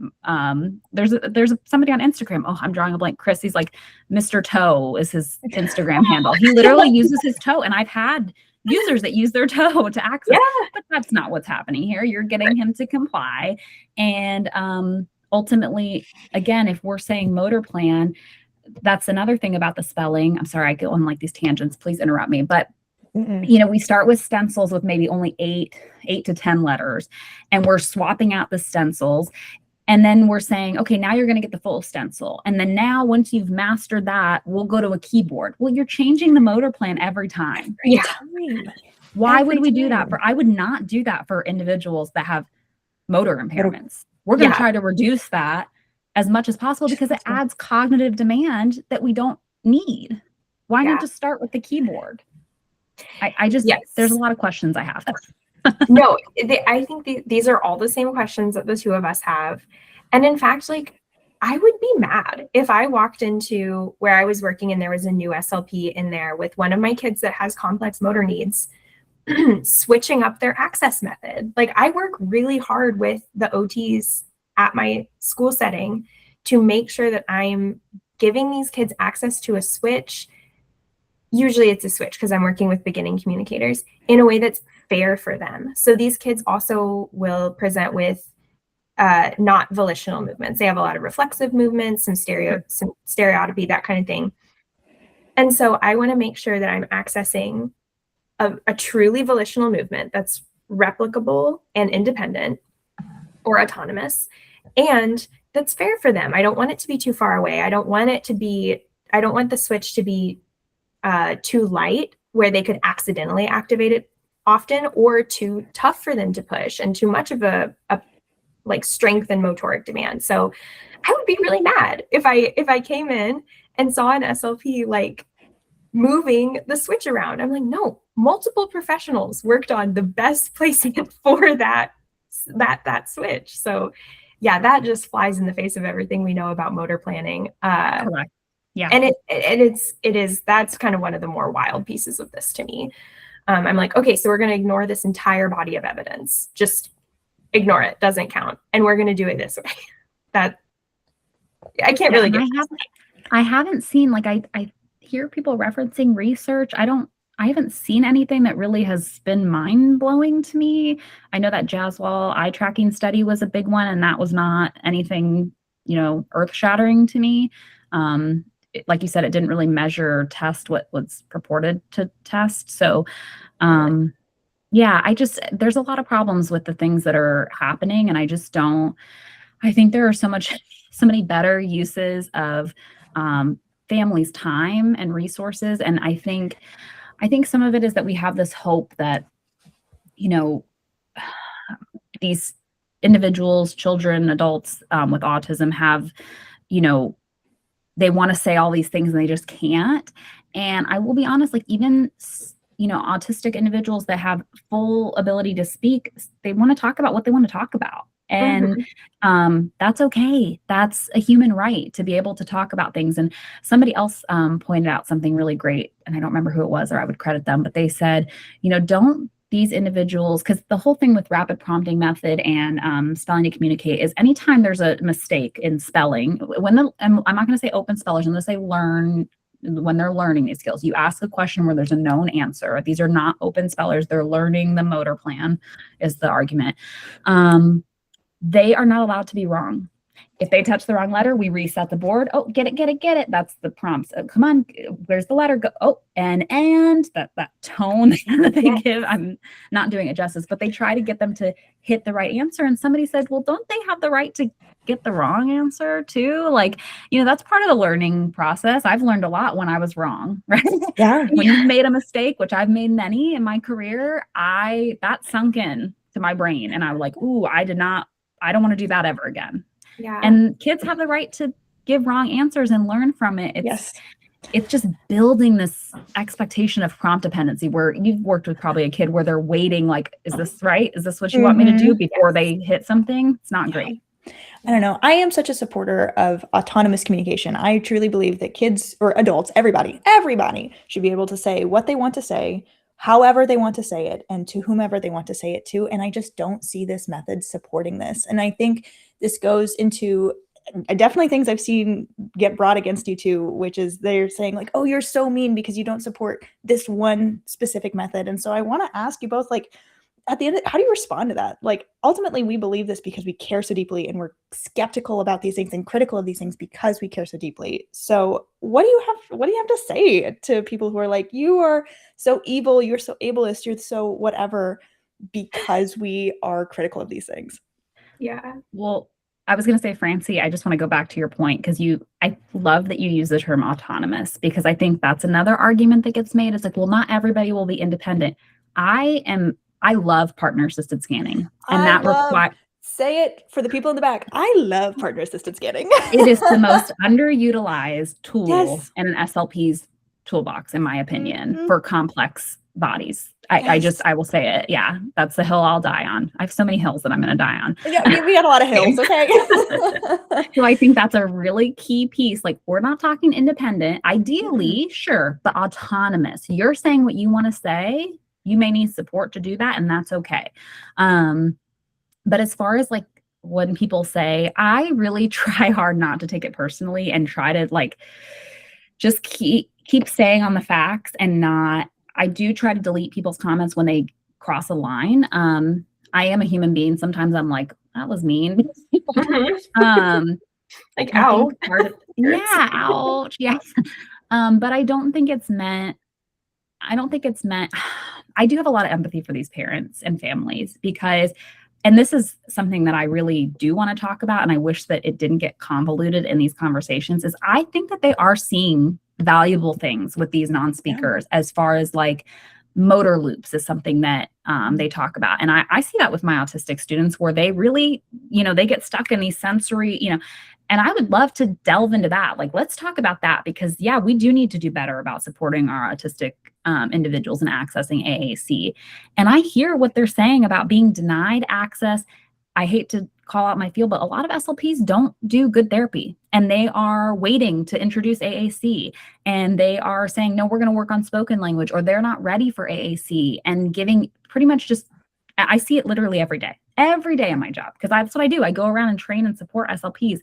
There's somebody on Instagram. Oh, I'm drawing a blank. Chris, he's like Mr. Toe is his Instagram handle. He literally uses his toe, and I've had users that use their toe to access. But that's not what's happening here. You're getting him to comply, and ultimately, again, if we're saying motor plan, that's another thing about the spelling. I'm sorry, I go on like these tangents. Please interrupt me. But, we start with stencils with maybe only 8 to 10 letters, and we're swapping out the stencils. And then we're saying, okay, now you're going to get the full stencil. And then now, once you've mastered that, we'll go to a keyboard. Well, you're changing the motor plan every time. Yeah. Why would we do that? I would not do that for individuals that have motor impairments. We're going to try to reduce that as much as possible, because it adds cognitive demand that we don't need. Why not just start with the keyboard? I just, there's a lot of questions I have. No, I think these are all the same questions that the two of us have. And in fact, like, I would be mad if I walked into where I was working and there was a new SLP in there with one of my kids that has complex motor needs, switching up their access method. Like, I work really hard with the OTs at my school setting to make sure that I'm giving these kids access to a switch. Usually it's a switch because I'm working with beginning communicators in a way that's fair for them. So these kids also will present with not volitional movements. They have a lot of reflexive movements, some stereotypy, that kind of thing. And so I want to make sure that I'm accessing a truly volitional movement that's replicable and independent or autonomous, and that's fair for them. I don't want it to be too far away. I don't want the switch to be too light where they could accidentally activate it often, or too tough for them to push and too much of a like strength and motoric demand. So I would be really mad if I came in and saw an SLP like moving the switch around. I'm like, no, multiple professionals worked on the best placement for that switch. So yeah, that just flies in the face of everything we know about motor planning. Correct. Yeah. And that's kind of one of the more wild pieces of this to me. I'm like, okay, so we're going to ignore this entire body of evidence. Just ignore it. Doesn't count. And we're going to do it this way. That I can't really get. I haven't seen, like, I hear people referencing research. I haven't seen anything that really has been mind-blowing to me. I know that Jaswal eye tracking study was a big one, and that was not anything, earth-shattering to me. Like you said, it didn't really measure or test what was purported to test. So, yeah, there's a lot of problems with the things that are happening. And I think there are so many better uses of families' time and resources. And I think some of it is that we have this hope that, these individuals, children, adults with autism have, they want to say all these things and they just can't. And I will be honest, like, even, autistic individuals that have full ability to speak, they want to talk about what they want to talk about. And that's okay. That's a human right to be able to talk about things. And somebody else pointed out something really great, and I don't remember who it was, or I would credit them, but they said, don't these individuals, because the whole thing with rapid prompting method and spelling to communicate is anytime there's a mistake in spelling, I'm not going to say open spellers, I'm going to say when they're learning these skills, you ask a question where there's a known answer. These are not open spellers. They're learning the motor plan is the argument. They are not allowed to be wrong. If they touch the wrong letter, we reset the board. Oh, get it. That's the prompts. Oh, come on, where's the letter go? Oh, and that tone that they give. I'm not doing it justice, but they try to get them to hit the right answer. And somebody said, well, don't they have the right to get the wrong answer too? Like, that's part of the learning process. I've learned a lot when I was wrong, right? Yeah. When you've made a mistake, which I've made many in my career, that sunk in to my brain. And I was like, ooh, I don't want to do that ever again. Yeah. And kids have the right to give wrong answers and learn from it. It's just building this expectation of prompt dependency where you've worked with probably a kid where they're waiting, like, is this right? Is this what you want me to do before they hit something? It's not great. I don't know. I am such a supporter of autonomous communication. I truly believe that kids or adults, everybody should be able to say what they want to say, however they want to say it, and to whomever they want to say it to. And I just don't see this method supporting this. And I think this goes into definitely things I've seen get brought against you too, which is they're saying like, oh, you're so mean because you don't support this one specific method. And so I want to ask you both, like, at the end, how do you respond to that? Like, ultimately, we believe this because we care so deeply and we're skeptical about these things and critical of these things because we care so deeply. So what do you have to say to people who are like, you are so evil, you're so ableist, you're so whatever, because we are critical of these things? Yeah. Well, I was going to say, Francie, I just want to go back to your point because I love that you use the term autonomous, because I think that's another argument that gets made. It's like, well, not everybody will be independent. I love partner-assisted scanning, and say it for the people in the back. I love partner-assisted scanning. It is the most underutilized tool in an SLP's toolbox, in my opinion, for complex bodies. I will say it. Yeah, that's the hill I'll die on. I have so many hills that I'm going to die on. Yeah, we got a lot of hills. Okay. So I think that's a really key piece. Like, we're not talking independent, ideally, sure, but autonomous. You're saying what you want to say. You may need support to do that, and that's okay. But as far as like when people say, I really try hard not to take it personally and try to like just keep staying on the facts and not. I do try to delete people's comments when they cross a line. I am a human being. Sometimes I'm like, that was mean. Like, ow. Yeah, ouch. Yes. But I don't think it's meant. I do have a lot of empathy for these parents and families because, and this is something that I really do want to talk about, and I wish that it didn't get convoluted in these conversations, is I think that they are seeing valuable things with these non-speakers as far as like motor loops is something that they talk about. And I see that with my autistic students where they really, they get stuck in these sensory, and I would love to delve into that. Like, let's talk about that because yeah, we do need to do better about supporting our autistic individuals and accessing AAC. And I hear what they're saying about being denied access. I hate to call out my field, but a lot of SLPs don't do good therapy and they are waiting to introduce AAC and they are saying, no, we're going to work on spoken language, or they're not ready for AAC, and giving pretty much just, I see it literally every day in my job, because that's what I do. I go around and train and support SLPs,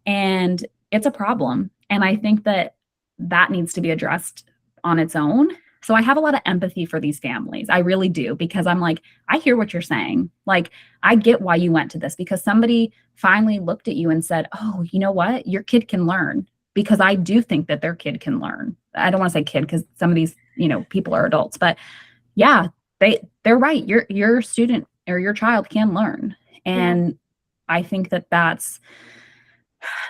and it's a problem. And I think that that needs to be addressed on its own. So I have a lot of empathy for these families. I really do, because I'm like, I hear what you're saying. Like, I get why you went to this, because somebody finally looked at you and said, oh, you know what? Your kid can learn, because I do think that their kid can learn. I don't want to say kid because some of these, people are adults, but yeah, they're right. Your student or your child can learn. And I think that that's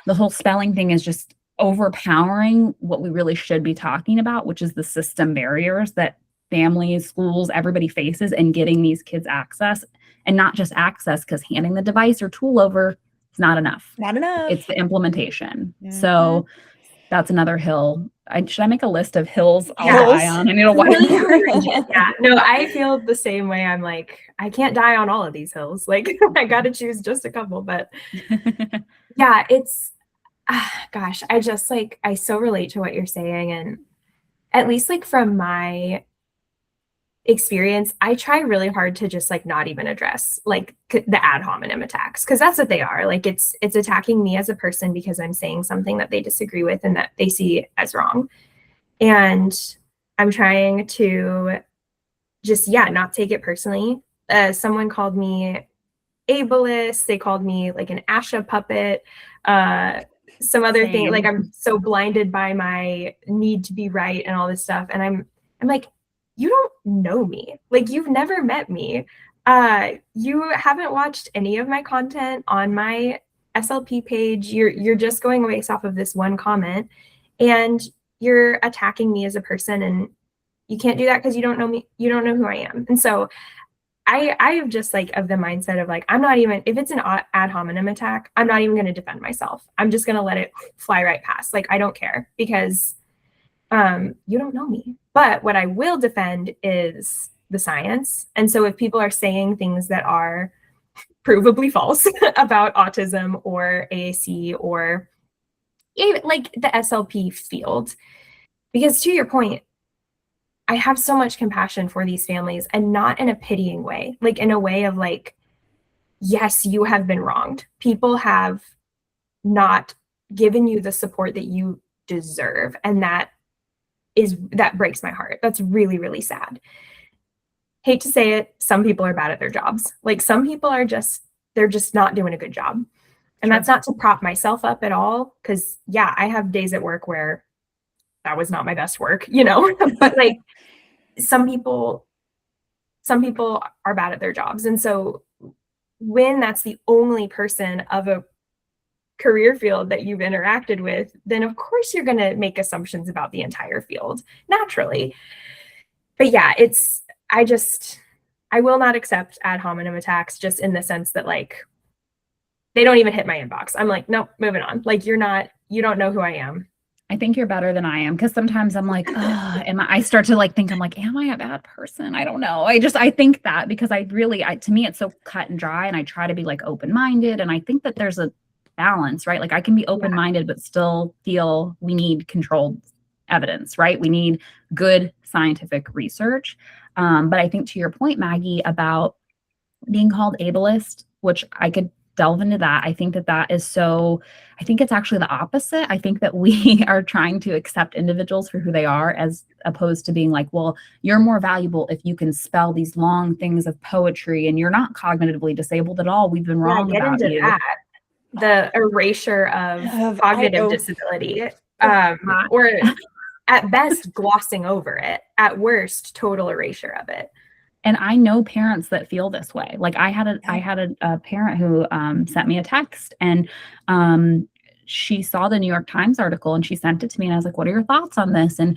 the whole spelling thing is just overpowering what we really should be talking about, which is the system barriers that families, schools, everybody faces in getting these kids access, and not just access, because handing the device or tool over is not enough. Not enough. It's the implementation. So that's another hill. Should I make a list of hills I'll die on? I need a whiteboard. Yeah, no, I feel the same way. I'm like, I can't die on all of these hills. Like, I got to choose just a couple, but yeah, it's, gosh, I so relate to what you're saying. And at least like from my experience, I try really hard to just like not even address like the ad hominem attacks, because that's what they are. Like, it's attacking me as a person because I'm saying something that they disagree with and that they see as wrong. And I'm trying to just, not take it personally. Someone called me ableist. They called me like an Asha puppet. Some other thing, like, I'm so blinded by my need to be right and all this stuff. And I'm like, you don't know me. Like, you've never met me. You haven't watched any of my content on my SLP page. You're just going based off of this one comment, and you're attacking me as a person, and you can't do that because you don't know me. You don't know who I am. And so I have just like of the mindset of like, I'm not even, if it's an ad hominem attack, I'm not even going to defend myself. I'm just going to let it fly right past. Like, I don't care, because you don't know me. But what I will defend is the science. And so if people are saying things that are provably false about autism or AAC or even like the SLP field, because to your point, I have so much compassion for these families, and not in a pitying way, like in a way of like, yes, you have been wronged. People have not given you the support that you deserve. And that breaks my heart. That's really, really sad. Hate to say it. Some people are bad at their jobs. Like, some people are they're just not doing a good job. And that's not to prop myself up at all. Cause I have days at work where that was not my best work, but like some people are bad at their jobs. And so when that's the only person of a career field that you've interacted with, then of course you're going to make assumptions about the entire field naturally. But I will not accept ad hominem attacks, just in the sense that like, they don't even hit my inbox. I'm like, nope, moving on. Like, you don't know who I am. I think you're better than I am, because sometimes I'm like, I start to like think, I'm like, am I a bad person? I don't know. I think that because to me, it's so cut and dry, and I try to be like open-minded. And I think that there's a balance, right? Like I can be open-minded, but still feel we need controlled evidence, right? We need good scientific research. But I think to your point, Maggie, about being called ableist, which I could delve into that. I think that is I think it's actually the opposite. I think that we are trying to accept individuals for who they are, as opposed to being like, well, you're more valuable if you can spell these long things of poetry and you're not cognitively disabled at all. We've been wrong about you. That. The erasure of cognitive disability, or at best glossing over it, at worst total erasure of it. And I know parents that feel this way. Like I had a parent who sent me a text, and she saw the New York Times article and she sent it to me, and I was like, what are your thoughts on this? And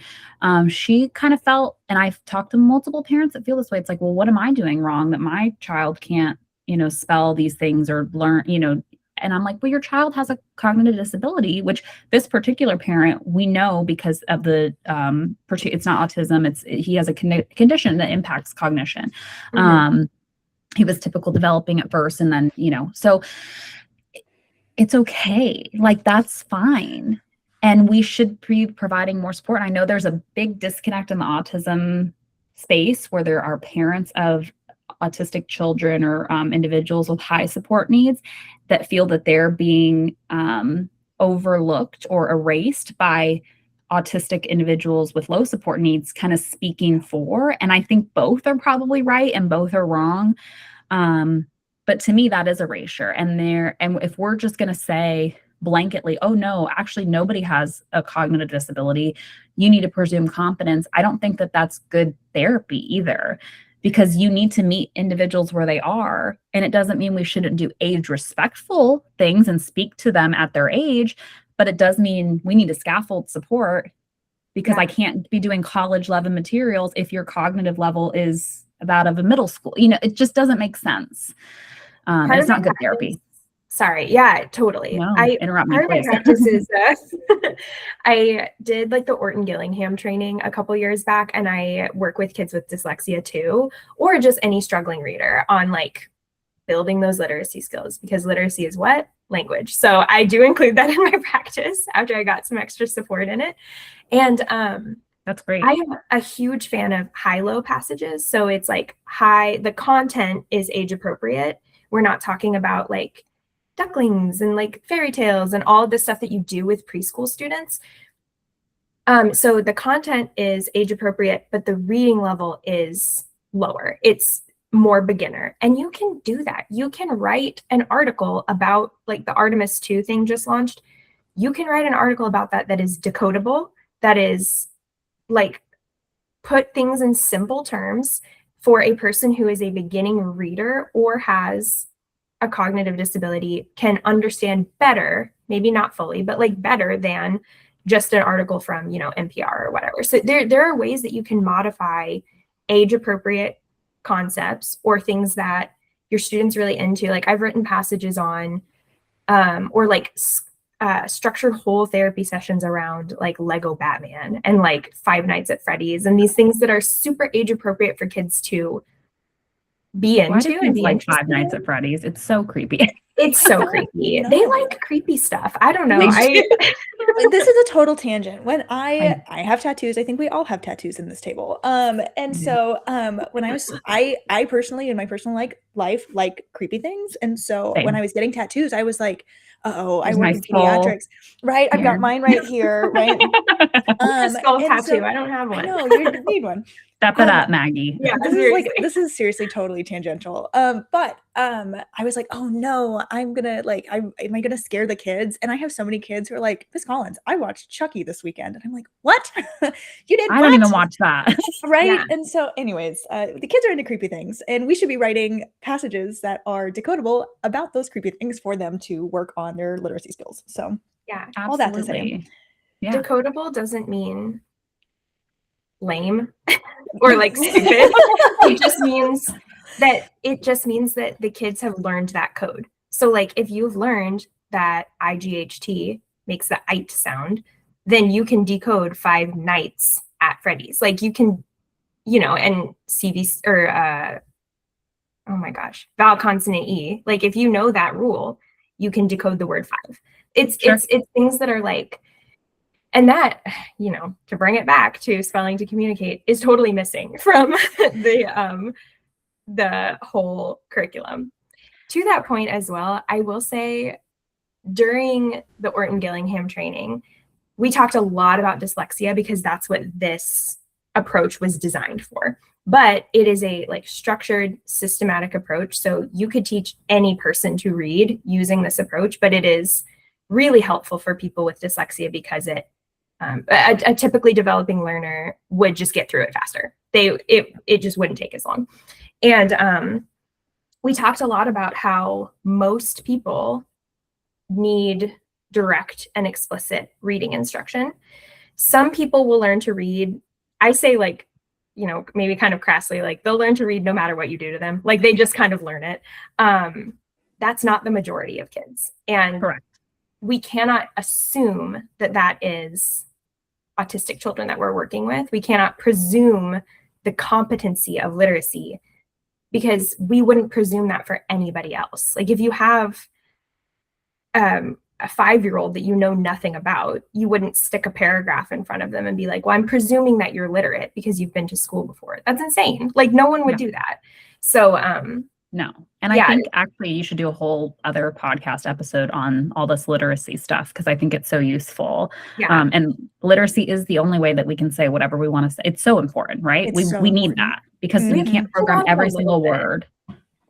she kind of felt, and I've talked to multiple parents that feel this way. It's like, well, what am I doing wrong that my child can't, spell these things or learn, and I'm like, well, your child has a cognitive disability, which this particular parent, we know because of the, it's not autism. He has a condition that impacts cognition. Mm-hmm. He was typical developing at first, and then, so it's okay. Like, that's fine. And we should be providing more support. And I know there's a big disconnect in the autism space where there are parents of autistic children or individuals with high support needs that feel that they're being overlooked or erased by autistic individuals with low support needs kind of speaking for. And I think both are probably right and both are wrong. But to me, that is erasure. And if we're just going to say blanketly, oh no, actually nobody has a cognitive disability, you need to presume competence, I don't think that that's good therapy either. Because you need to meet individuals where they are. And it doesn't mean we shouldn't do age respectful things and speak to them at their age, but it does mean we need to scaffold support, because I can't be doing college level materials if your cognitive level is that of a middle school. It just doesn't make sense. And it's not good therapy. Sorry. Yeah, totally. No, interrupt me, please. My practice is I did like the Orton Gillingham training a couple years back, and I work with kids with dyslexia too, or just any struggling reader, on like building those literacy skills, because literacy is what? Language. So I do include that in my practice after I got some extra support in it. And that's great. I am a huge fan of high-low passages. So it's like the content is age appropriate. We're not talking about like ducklings and like fairy tales and all of the stuff that you do with preschool students. So the content is age appropriate, but the reading level is lower. It's more beginner. And you can do that. You can write an article about like the Artemis 2 thing just launched. You can write an article about that is decodable, that is like put things in simple terms for a person who is a beginning reader or has a cognitive disability, can understand better, maybe not fully, but like better than just an article from, NPR or whatever. So there are ways that you can modify age appropriate concepts or things that your students really into. Like I've written passages on, or like structured whole therapy sessions around like Lego Batman and like Five Nights at Freddy's, and these things that are super age appropriate for kids to be into. And be like Five Nights at Freddy's. It's so creepy. It's so creepy. They like creepy stuff. I don't know. This is a total tangent. When I have tattoos, I think we all have tattoos in this table. So when I personally in my personal life like creepy things. And so when I was getting tattoos, I was like, I work in pediatrics, right? I've got mine right here, right? Skull tattoo. I don't have one. No, you need one. Step it up, Maggie. Yeah, this is seriously totally tangential. But I was like, oh no, I'm gonna am I gonna scare the kids? And I have so many kids who are like, Miss Collins, I watched Chucky this weekend, and I'm like, what? You did? I don't even watch that, right? Yeah. And so, anyways, the kids are into creepy things, and we should be writing passages that are decodable about those creepy things for them to work on their literacy skills. So, yeah, all that to say, decodable doesn't mean lame or like stupid. It just means that the kids have learned that code. So like if you've learned that IGHT makes the IT sound, then you can decode Five Nights at Freddy's. Like you can, you know, and CV or oh my gosh, vowel consonant E. Like if you know that rule, you can decode the word five. It's things that are like, and that, you know, to bring it back to spelling to communicate is totally missing from the whole curriculum. To that point as well, I will say during the Orton Gillingham training, we talked a lot about dyslexia because that's what this approach was designed for. But it is a like structured, systematic approach. So you could teach any person to read using this approach, but it is really helpful for people with dyslexia because it a typically developing learner would just get through it faster. It just wouldn't take as long. And we talked a lot about how most people need direct and explicit reading instruction. Some people will learn to read, I say like, you know, maybe kind of crassly, like they'll learn to read no matter what you do to them. Like they just kind of learn it. That's not the majority of kids. And Correct. We cannot assume that that is autistic children that we're working with. We cannot presume the competency of literacy because we wouldn't presume that for anybody else. Like if you have a 5-year-old that you know nothing about, you wouldn't stick a paragraph in front of them and be like, well, I'm presuming that you're literate because you've been to school before. That's insane. Like no one would do that. So no. And I think actually you should do a whole other podcast episode on all this literacy stuff because I think it's so useful. Yeah. And literacy is the only way that we can say whatever we want to say. It's so important, right? We need that because we can't program every single word.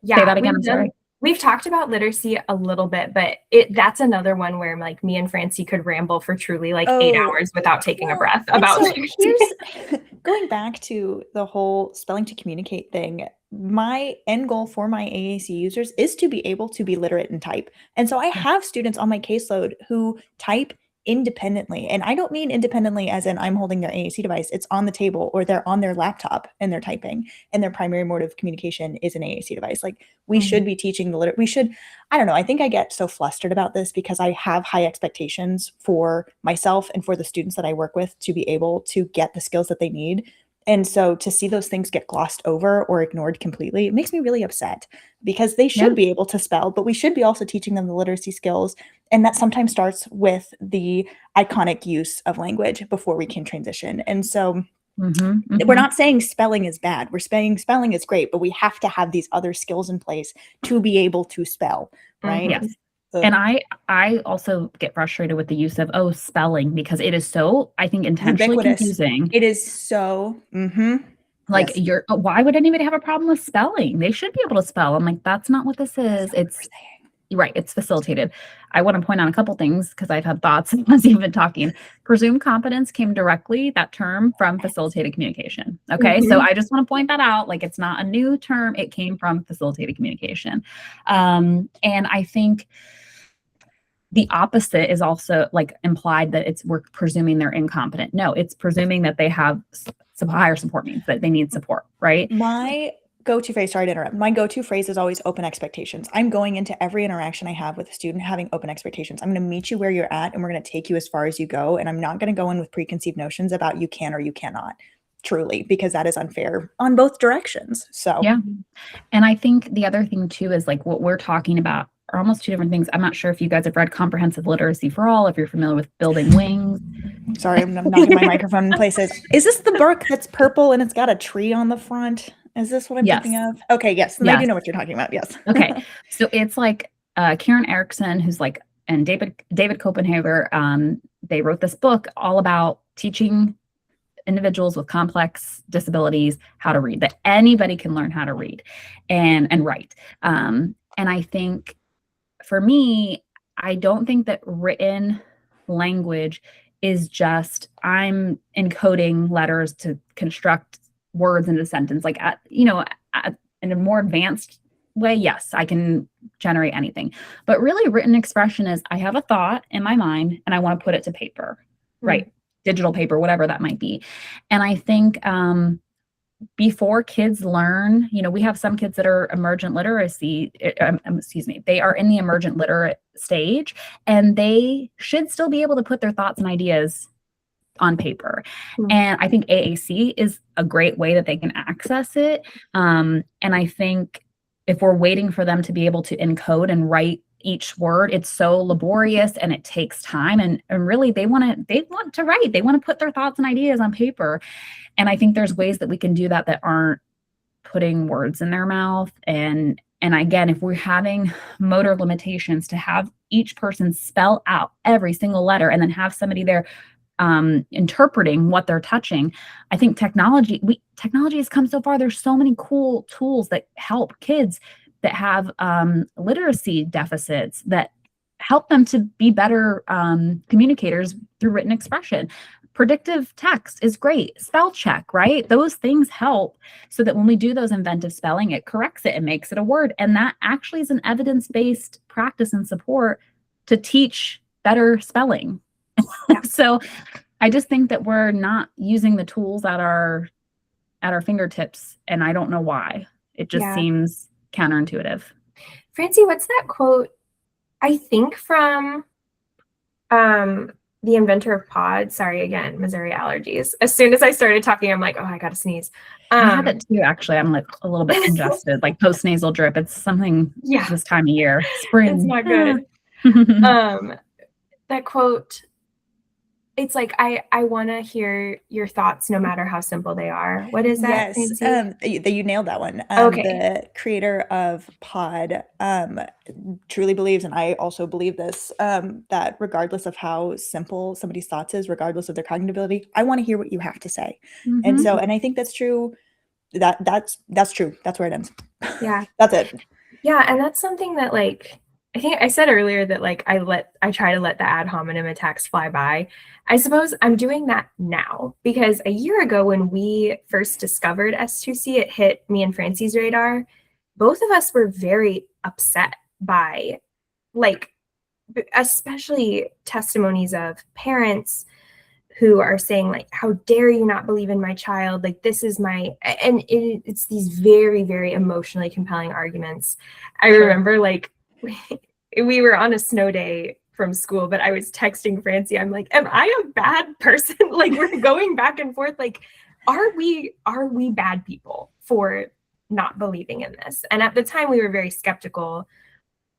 Yeah. Say that again. I'm sorry. We've talked about literacy a little bit, but that's another one where like me and Francie could ramble for truly like 8 hours without taking a breath about. So here's going back to the whole spelling to communicate thing. My end goal for my AAC users is to be able to be literate and type. And so I have students on my caseload who type independently. And I don't mean independently as in I'm holding their AAC device. It's on the table or they're on their laptop and they're typing and their primary mode of communication is an AAC device. Like we should be teaching I don't know. I think I get so flustered about this because I have high expectations for myself and for the students that I work with to be able to get the skills that they need. And so to see those things get glossed over or ignored completely, it makes me really upset because they should be able to spell, but we should be also teaching them the literacy skills. And that sometimes starts with the iconic use of language before we can transition. And so we're not saying spelling is bad. We're saying spelling is great, but we have to have these other skills in place to be able to spell, right? Yes. And I also get frustrated with the use of spelling because it is so, I think, intentionally confusing. It is so like why would anybody have a problem with spelling? They should be able to spell. I'm like, that's not what this is. It's right. It's facilitated. I want to point out a couple things because I've had thoughts as you've been talking. Presumed competence came directly, that term, from facilitated communication. Okay. So I just want to point that out. Like it's not a new term. It came from facilitated communication. And I think the opposite is also like implied that we're presuming they're incompetent. No, it's presuming that they have some higher support needs, that they need support, right? My go-to phrase, sorry to interrupt, my go-to phrase is always open expectations. I'm going into every interaction I have with a student having open expectations. I'm going to meet you where you're at and we're going to take you as far as you go. And I'm not going to go in with preconceived notions about you can or you cannot, truly, because that is unfair on both directions. So yeah. And I think the other thing too is like what we're talking about are almost two different things. I'm not sure if you guys have read Comprehensive Literacy for All, if you're familiar with Building Wings. Sorry, I'm knocking my microphone in places. Is this the book that's purple and it's got a tree on the front? Is this what I'm thinking of? Okay, yes. I do know what you're talking about. Yes. Okay. So it's like Karen Erickson, who's like, and David Copenhaver, they wrote this book all about teaching individuals with complex disabilities how to read, that anybody can learn how to read and write. And I think for me, I don't think that written language is just I'm encoding letters to construct words into a sentence. Like, in a more advanced way, yes, I can generate anything. But really, written expression is I have a thought in my mind and I want to put it to paper, right? Digital paper, whatever that might be. And I think before kids learn, we have some kids that are emergent literacy, they are in the emergent literate stage, and they should still be able to put their thoughts and ideas on paper. Mhm. And I think AAC is a great way that they can access it. And I think if we're waiting for them to be able to encode and write each word, it's so laborious and it takes time. And really they want to write, they want to put their thoughts and ideas on paper. And I think there's ways that we can do that aren't putting words in their mouth. And again, if we're having motor limitations, to have each person spell out every single letter and then have somebody there interpreting what they're touching. I think technology has come so far. There's so many cool tools that help kids that have literacy deficits, that help them to be better communicators through written expression. Predictive text is great. Spell check, right? Those things help so that when we do those inventive spelling, it corrects it and makes it a word. And that actually is an evidence-based practice and support to teach better spelling. So I just think that we're not using the tools at our fingertips, and I don't know why. It just seems counterintuitive. Francie, what's that quote? I think from the inventor of pod. Sorry, again, Missouri allergies. As soon as I started talking, I'm like, oh, I gotta sneeze. I had it too, actually. I'm like a little bit congested, like post-nasal drip. It's something this time of year. Spring. It's not good. That quote, it's like, I want to hear your thoughts no matter how simple they are. What is that? Yes, you nailed that one. Okay. The creator of Pod truly believes, and I also believe this, that regardless of how simple somebody's thoughts is, regardless of their cognitive ability, I want to hear what you have to say. And so, and I think that's true. That's true. That's where it ends. Yeah. That's it. Yeah, and that's something that, like, I think I said earlier that, like, I try to let the ad hominem attacks fly by. I suppose I'm doing that now because a year ago when we first discovered S2C, it hit me and Francie's radar. Both of us were very upset by, like, especially testimonies of parents who are saying, like, how dare you not believe in my child? Like, this is my, and it's these very, very emotionally compelling arguments. I remember, like, we were on a snow day from school, but I was texting Francie. I'm like, am I a bad person? Like, we're going back and forth. Like, are we bad people for not believing in this? And at the time we were very skeptical.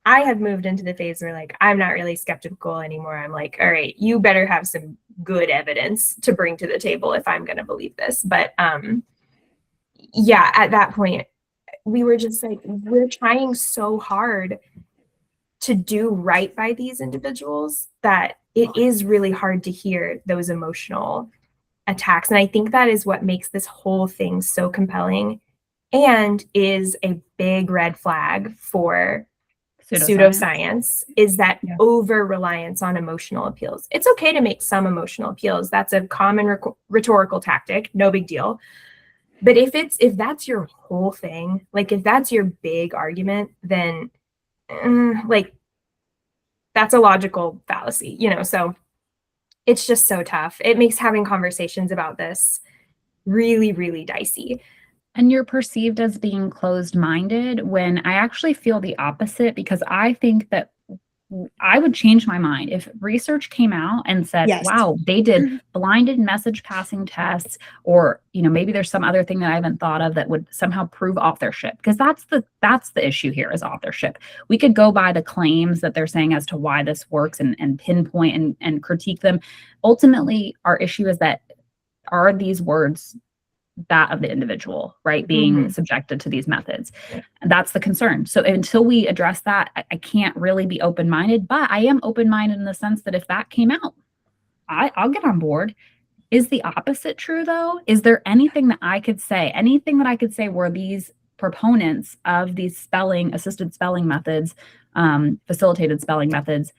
I have moved into the phase where, like, I'm not really skeptical anymore. I'm like, all right, you better have some good evidence to bring to the table if I'm going to believe this. But yeah, at that point, we were just like, we're trying so hard to do right by these individuals that it is really hard to hear those emotional attacks. And I think that is what makes this whole thing so compelling and is a big red flag for pseudoscience, is that over reliance on emotional appeals. It's okay to make some emotional appeals. That's a common rhetorical tactic, no big deal. But if that's your whole thing, like, if that's your big argument, then like, that's a logical fallacy, you know? So it's just so tough. It makes having conversations about this really, really dicey. And you're perceived as being closed-minded when I actually feel the opposite, because I think that I would change my mind if research came out and said, wow, they did blinded message passing tests, or, you know, maybe there's some other thing that I haven't thought of that would somehow prove authorship, because that's the issue here, is authorship. We could go by the claims that they're saying as to why this works and pinpoint and critique them. Ultimately, our issue is that, are these words that of the individual, right, being subjected to these methods? And that's the concern. So until we address that, I can't really be open-minded, but I am open-minded in the sense that if that came out, I'll get on board. Is the opposite true, though? Is there anything that I could say where these proponents of these assisted spelling methods, facilitated spelling methods,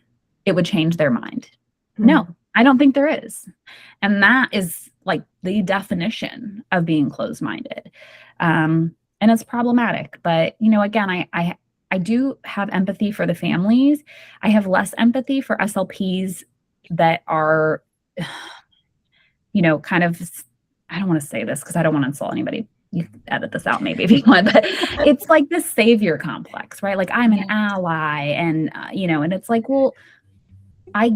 it would change their mind? No, I don't think there is. And that is, like, the definition of being closed-minded. And it's problematic. But, you know, again, I do have empathy for the families. I have less empathy for SLPs that are, you know, kind of, I don't want to say this because I don't want to insult anybody. You can edit this out maybe if you want, but it's like this savior complex, right? Like, I'm an ally, and, you know, and it's like, well,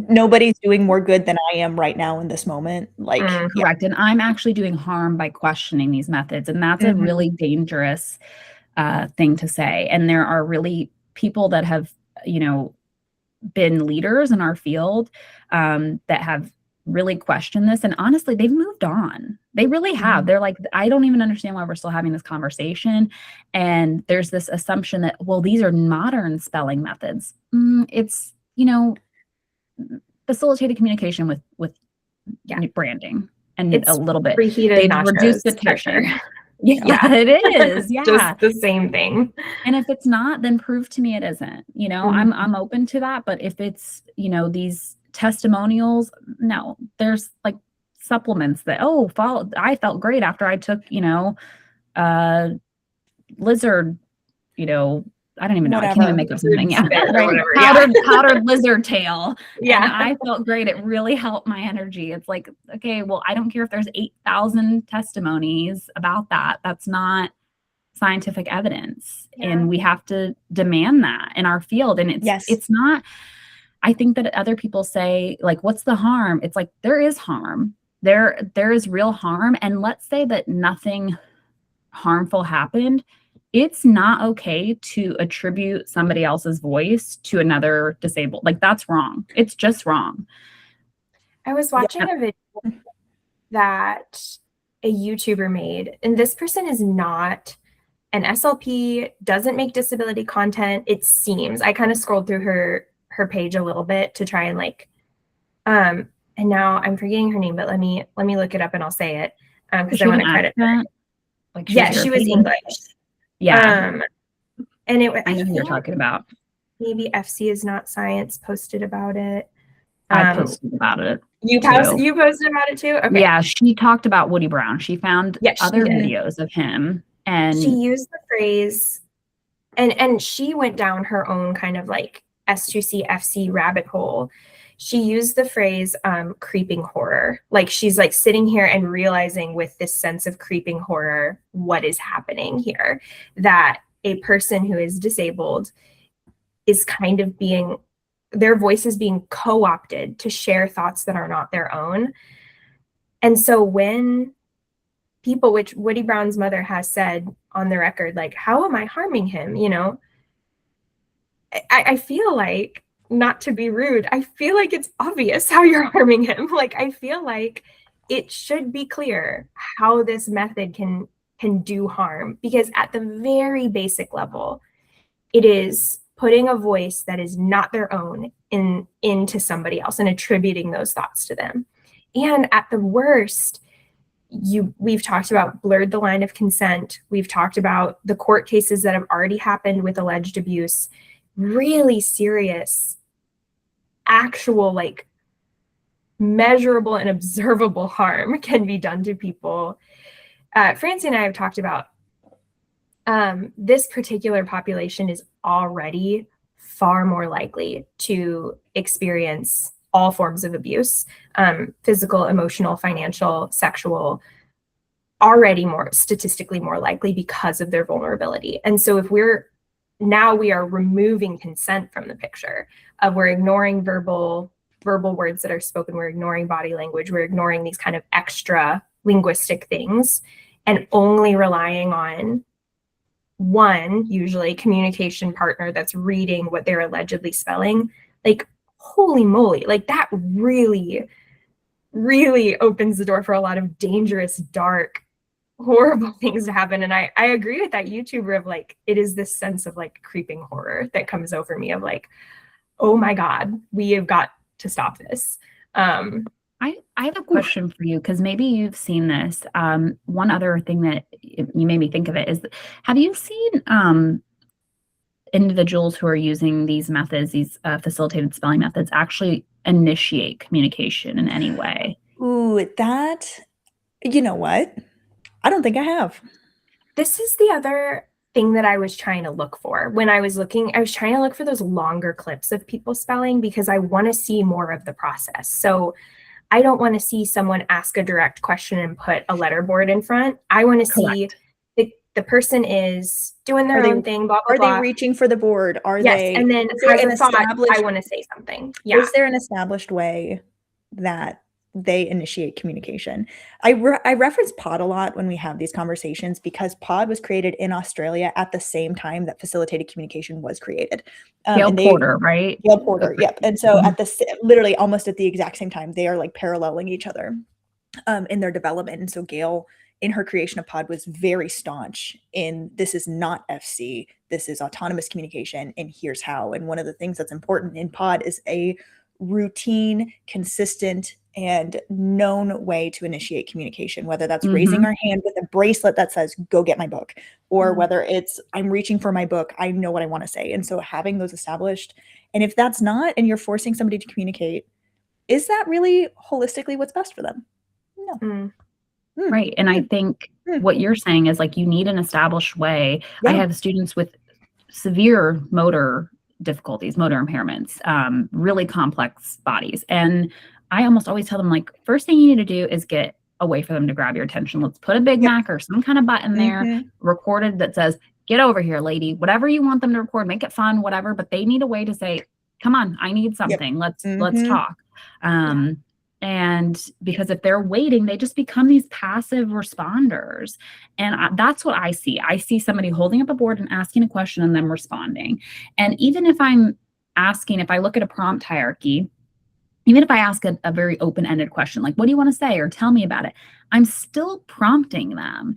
Nobody's doing more good than I am right now in this moment. Like, yeah. Correct. And I'm actually doing harm by questioning these methods. And that's a really dangerous thing to say. And there are really people that have, been leaders in our field that have really questioned this. And honestly, they've moved on. They really have. They're like, I don't even understand why we're still having this conversation. And there's this assumption that, well, these are modern spelling methods. It's, facilitated communication with branding and It's a little bit. Reheated They've reduced the tension. Yeah, it is. Yeah. Just the same thing. And if it's not, then prove to me it isn't. I'm open to that. But if it's, these testimonials, no, there's like supplements that, I felt great after I took, lizard, I don't even know. I can't even make up something. Yeah. Right. Powdered lizard tail. Yeah. And I felt great. It really helped my energy. It's like, okay, well, I don't care if there's 8,000 testimonies about that. That's not scientific evidence. Yeah. And we have to demand that in our field. And it's not, I think that other people say, like, what's the harm? It's like, there is harm. There is real harm. And let's say that nothing harmful happened. It's not okay to attribute somebody else's voice to another disabled. Like, that's wrong. It's just wrong. I was watching a video that a YouTuber made, and this person is not an SLP, doesn't make disability content. It seems. I kind of scrolled through her page a little bit to try and and now I'm forgetting her name, but let me look it up and I'll say it because I want to credit her. Like, she was English. Yeah. And I know who you're talking about. Maybe FC is Not Science posted about it. I posted about it. You posted about it too? Okay. Yeah, she talked about Woody Brown. She found other videos of him, and she used the phrase, and she went down her own kind of like S2C FC rabbit hole. She used the phrase creeping horror. Like, she's like sitting here and realizing with this sense of creeping horror what is happening here, that a person who is disabled is kind of their voice is being co-opted to share thoughts that are not their own. And so when people, which Woody Brown's mother has said on the record, like, how am I harming him? I feel like, not to be rude, I feel like it's obvious how you're harming him. Like, I feel like it should be clear how this method can do harm, because at the very basic level, it is putting a voice that is not their own into somebody else and attributing those thoughts to them. And at the worst, we've talked about blurred the line of consent. We've talked about the court cases that have already happened with alleged abuse. Really serious, actual, like, measurable and observable harm can be done to people. Francie and I have talked about this particular population is already far more likely to experience all forms of abuse, physical, emotional, financial, sexual, already statistically more likely because of their vulnerability. And so if we are removing consent from the picture, we're ignoring verbal words that are spoken, we're ignoring body language, we're ignoring these kind of extra linguistic things, and only relying on one, usually communication partner, that's reading what they're allegedly spelling. Like, holy moly, like, that really, really opens the door for a lot of dangerous, dark, horrible things to happen. And I agree with that YouTuber of, like, it is this sense of, like, creeping horror that comes over me of, like, oh my God, we have got to stop this. I have a question for you, because maybe you've seen this. One other thing that you made me think of it is, have you seen individuals who are using these methods, these facilitated spelling methods, actually initiate communication in any way? Ooh, you know what? I don't think I have. This is the other thing that I was trying to look for when I was trying to look for those longer clips of people spelling, because I want to see more of the process. So I don't want to see someone ask a direct question and put a letterboard in front. I want to see the person is doing their own thing, blah, blah, Are blah. they reaching for the board? Are Yes, they? and then has a thought, I want to say something. Yeah. Is there an established way that they initiate communication? I reference Pod a lot when we have these conversations because Pod was created in Australia at the same time that facilitated communication was created. Gail Porter, right? Gail Porter, yep. And so at literally almost at the exact same time, they are like paralleling each other in their development. And so Gail, in her creation of Pod, was very staunch in this is not FC, this is autonomous communication, and here's how. And one of the things that's important in Pod is a routine, consistent, and known way to initiate communication, whether that's raising our hand with a bracelet that says, go get my book, or whether it's I'm reaching for my book, I know what I want to say. And so having those established, and if that's not, and you're forcing somebody to communicate, is that really holistically what's best for them? No. Right. And I think what you're saying is like, you need an established way. I have students with severe motor difficulties, motor impairments, really complex bodies. And I almost always tell them, like, first thing you need to do is get a way for them to grab your attention. Let's put a Big Mac or some kind of button there recorded that says, get over here, lady, whatever you want them to record, make it fun, whatever. But they need a way to say, come on, I need something. Let's talk. And because if they're waiting, they just become these passive responders. And that's what I see. I see somebody holding up a board and asking a question and them responding. And even if I'm asking, if I look at a prompt hierarchy, even if I ask a very open-ended question, like, what do you want to say? Or tell me about it, I'm still prompting them.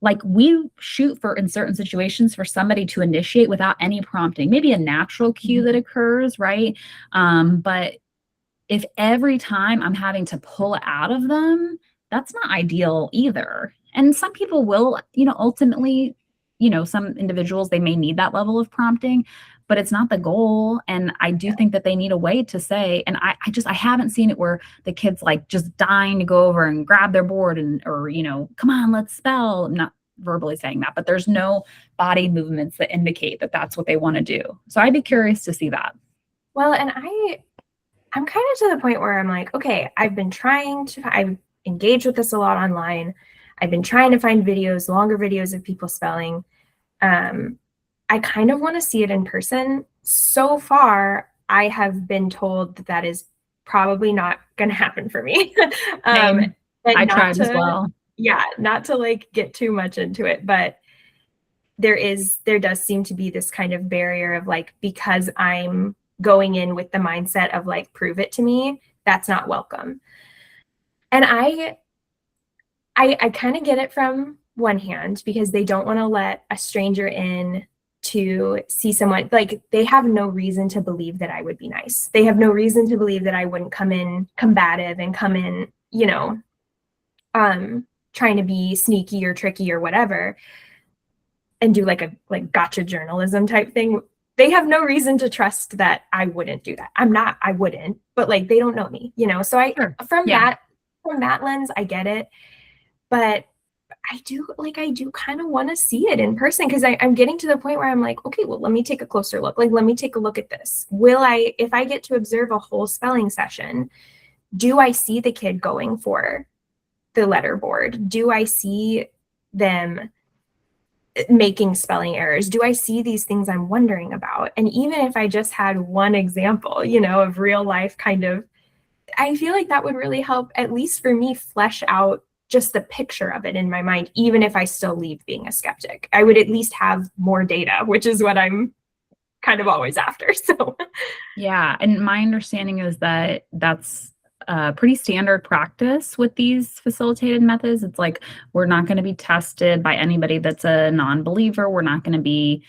Like, we shoot for, in certain situations, for somebody to initiate without any prompting, maybe a natural cue that occurs, right? But if every time I'm having to pull it out of them, that's not ideal either. And some people will, ultimately, some individuals, they may need that level of prompting, but it's not the goal. And I do think that they need a way to say, and I haven't seen it where the kid's like just dying to go over and grab their board or, come on, let's spell. I'm not verbally saying that, but there's no body movements that indicate that that's what they want to do. So I'd be curious to see that. Well, and I'm kind of to the point where I'm like, okay, I've engaged with this a lot online. I've been trying to find videos, longer videos of people spelling. I kind of want to see it in person. So far, I have been told that is probably not going to happen for me. I tried as well. Yeah, not to like get too much into it, but there does seem to be this kind of barrier of like, because I'm going in with the mindset of like, prove it to me, that's not welcome. And I kind of get it from one hand, because they don't want to let a stranger in to see someone, like, they have no reason to believe that I would be nice. They have no reason to believe that I wouldn't come in combative and come in, trying to be sneaky or tricky or whatever, and do like gotcha journalism type thing. They have no reason to trust that I wouldn't do that. I wouldn't, but like, they don't know me, So from that lens, I get it. But I do kind of want to see it in person, because I'm getting to the point where I'm like, okay, well, let me take a closer look. Like, let me take a look at this. If I get to observe a whole spelling session, do I see the kid going for the letter board? Do I see them making spelling errors? Do I see these things I'm wondering about? And even if I just had one example, of real life kind of, I feel like that would really help, at least for me, flesh out just the picture of it in my mind. Even if I still leave being a skeptic, I would at least have more data, which is what I'm kind of always after. So yeah. And my understanding is that that's pretty standard practice with these facilitated methods. It's like, we're not going to be tested by anybody that's a non-believer. We're not going to be,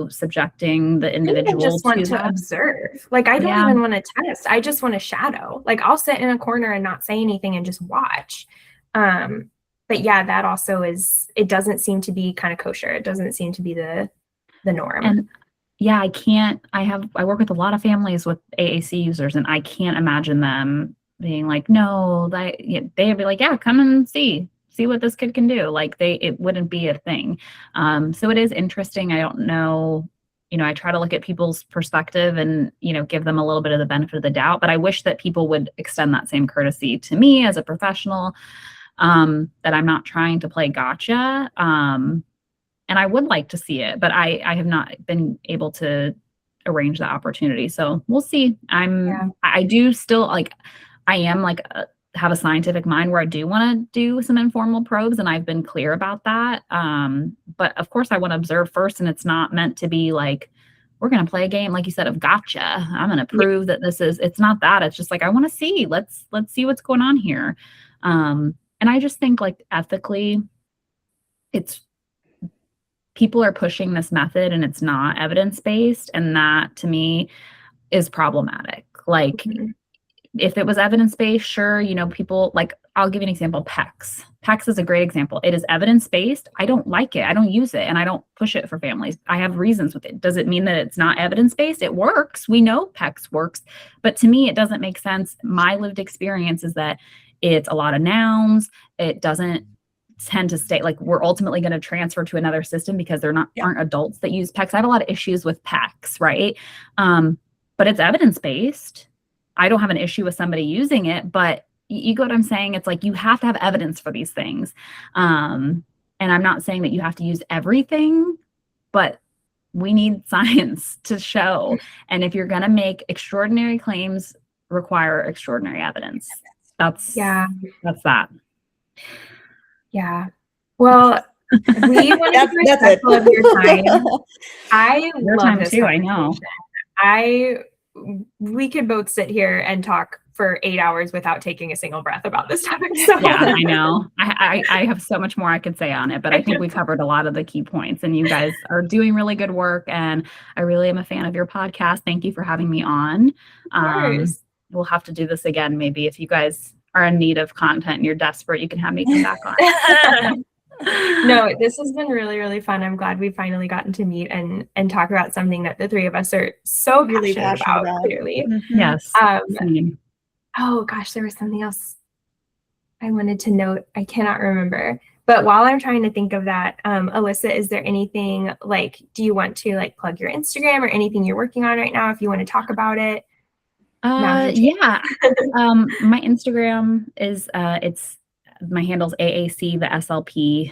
subjecting the individual I just want to observe. Like, I don't even want to test. I just want to shadow. Like, I'll sit in a corner and not say anything and just watch. But yeah, that also it doesn't seem to be kind of kosher. It doesn't seem to be the norm. And yeah, I work with a lot of families with AAC users, and I can't imagine them being like, no, they'd be like, yeah, come and see what this kid can do. Like, it wouldn't be a thing. So it is interesting. I don't know, I try to look at people's perspective and, give them a little bit of the benefit of the doubt, but I wish that people would extend that same courtesy to me as a professional, that I'm not trying to play gotcha. And I would like to see it, but I have not been able to arrange that opportunity. So we'll see. I do still I am have a scientific mind where I do want to do some informal probes, and I've been clear about that. But of course I want to observe first, and it's not meant to be like, we're going to play a game, like you said, of gotcha. I'm going to prove that it's not that. It's just I want to see, let's see what's going on here. And I just think ethically, people are pushing this method and it's not evidence-based. And that to me is problematic. If it was evidence-based, sure, people I'll give you an example, PECS. PECS is a great example. It is evidence-based. I don't like it. I don't use it, and I don't push it for families. I have reasons with it. Does it mean that it's not evidence-based? It works. We know PECS works, but to me, it doesn't make sense. My lived experience is that it's a lot of nouns. It doesn't tend to stay, we're ultimately going to transfer to another system because there aren't adults that use PECS. I have a lot of issues with PECS, right? But it's evidence-based. I don't have an issue with somebody using it, but you get what I'm saying? It's you have to have evidence for these things. And I'm not saying that you have to use everything, but we need science to show. And if you're going to make extraordinary claims, require extraordinary evidence. That's that. Yeah. Well, we want to be respectful of your time. I your love time this too. I know. We could both sit here and talk for 8 hours without taking a single breath about this topic. So yeah, I know. I have so much more I could say on it, but I think we covered a lot of the key points, and you guys are doing really good work. And I really am a fan of your podcast. Thank you for having me on. We'll have to do this again. Maybe if you guys are in need of content and you're desperate, you can have me come back on. No, this has been really, really fun. I'm glad we've finally gotten to meet and talk about something that the three of us are so really passionate about. Clearly. Mm-hmm. Yes. Oh gosh, there was something else I wanted to note. I cannot remember. But while I'm trying to think of that, Alyssa, is there anything do you want to plug your Instagram or anything you're working on right now if you want to talk about it? Yeah. My Instagram is my handle's AAC the SLP,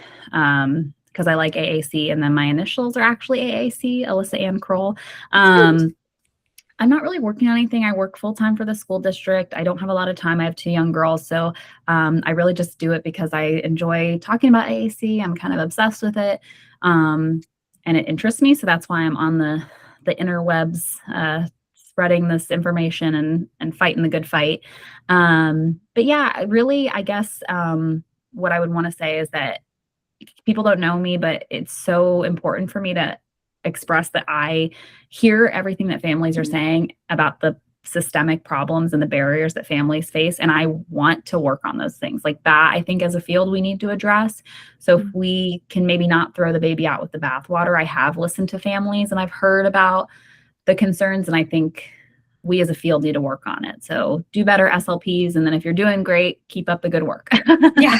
because I like AAC, and then my initials are actually AAC, Alyssa Ann Croll. I'm not really working on anything. I work full-time for the school district. I don't have a lot of time. I have 2 young girls, so I really just do it because I enjoy talking about AAC. I'm kind of obsessed with it, and it interests me, so that's why I'm on the interwebs, spreading this information and fighting the good fight. But yeah, really, I guess what I would want to say is that people don't know me, but it's so important for me to express that I hear everything that families are saying about the systemic problems and the barriers that families face. And I want to work on those things that I think as a field we need to address. So if we can maybe not throw the baby out with the bathwater, I have listened to families and I've heard about the concerns, and I think we as a field need to work on it. So do better, SLPs. And then if you're doing great, keep up the good work. Yeah,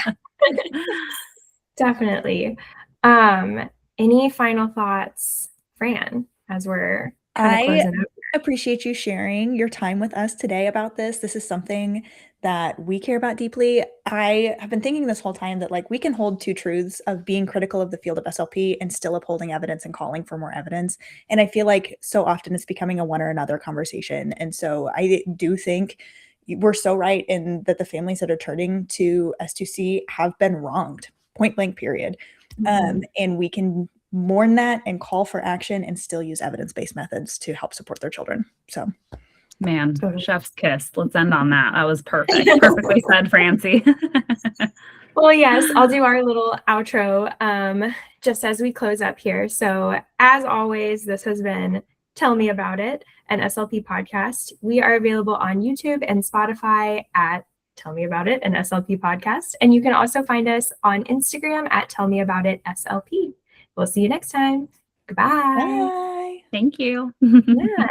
definitely. Any final thoughts, Fran, as we're kind of closing up? Appreciate you sharing your time with us today about this. This is something that we care about deeply. I have been thinking this whole time that we can hold 2 truths of being critical of the field of SLP and still upholding evidence and calling for more evidence. And I feel like so often it's becoming a one or another conversation. And so I do think we're so right in that the families that are turning to S2C have been wronged, point blank, period. And we can mourn that and call for action and still use evidence-based methods to help support their children. So, man, chef's kiss. Let's end on that. That was perfect. Perfectly said, Francie. Well, yes, I'll do our little outro just as we close up here. So as always, this has been Tell Me About It, an SLP podcast. We are available on YouTube and Spotify at Tell Me About It, an SLP podcast. And you can also find us on Instagram at Tell Me About It SLP. We'll see you next time. Goodbye. bye. Thank you. Yeah.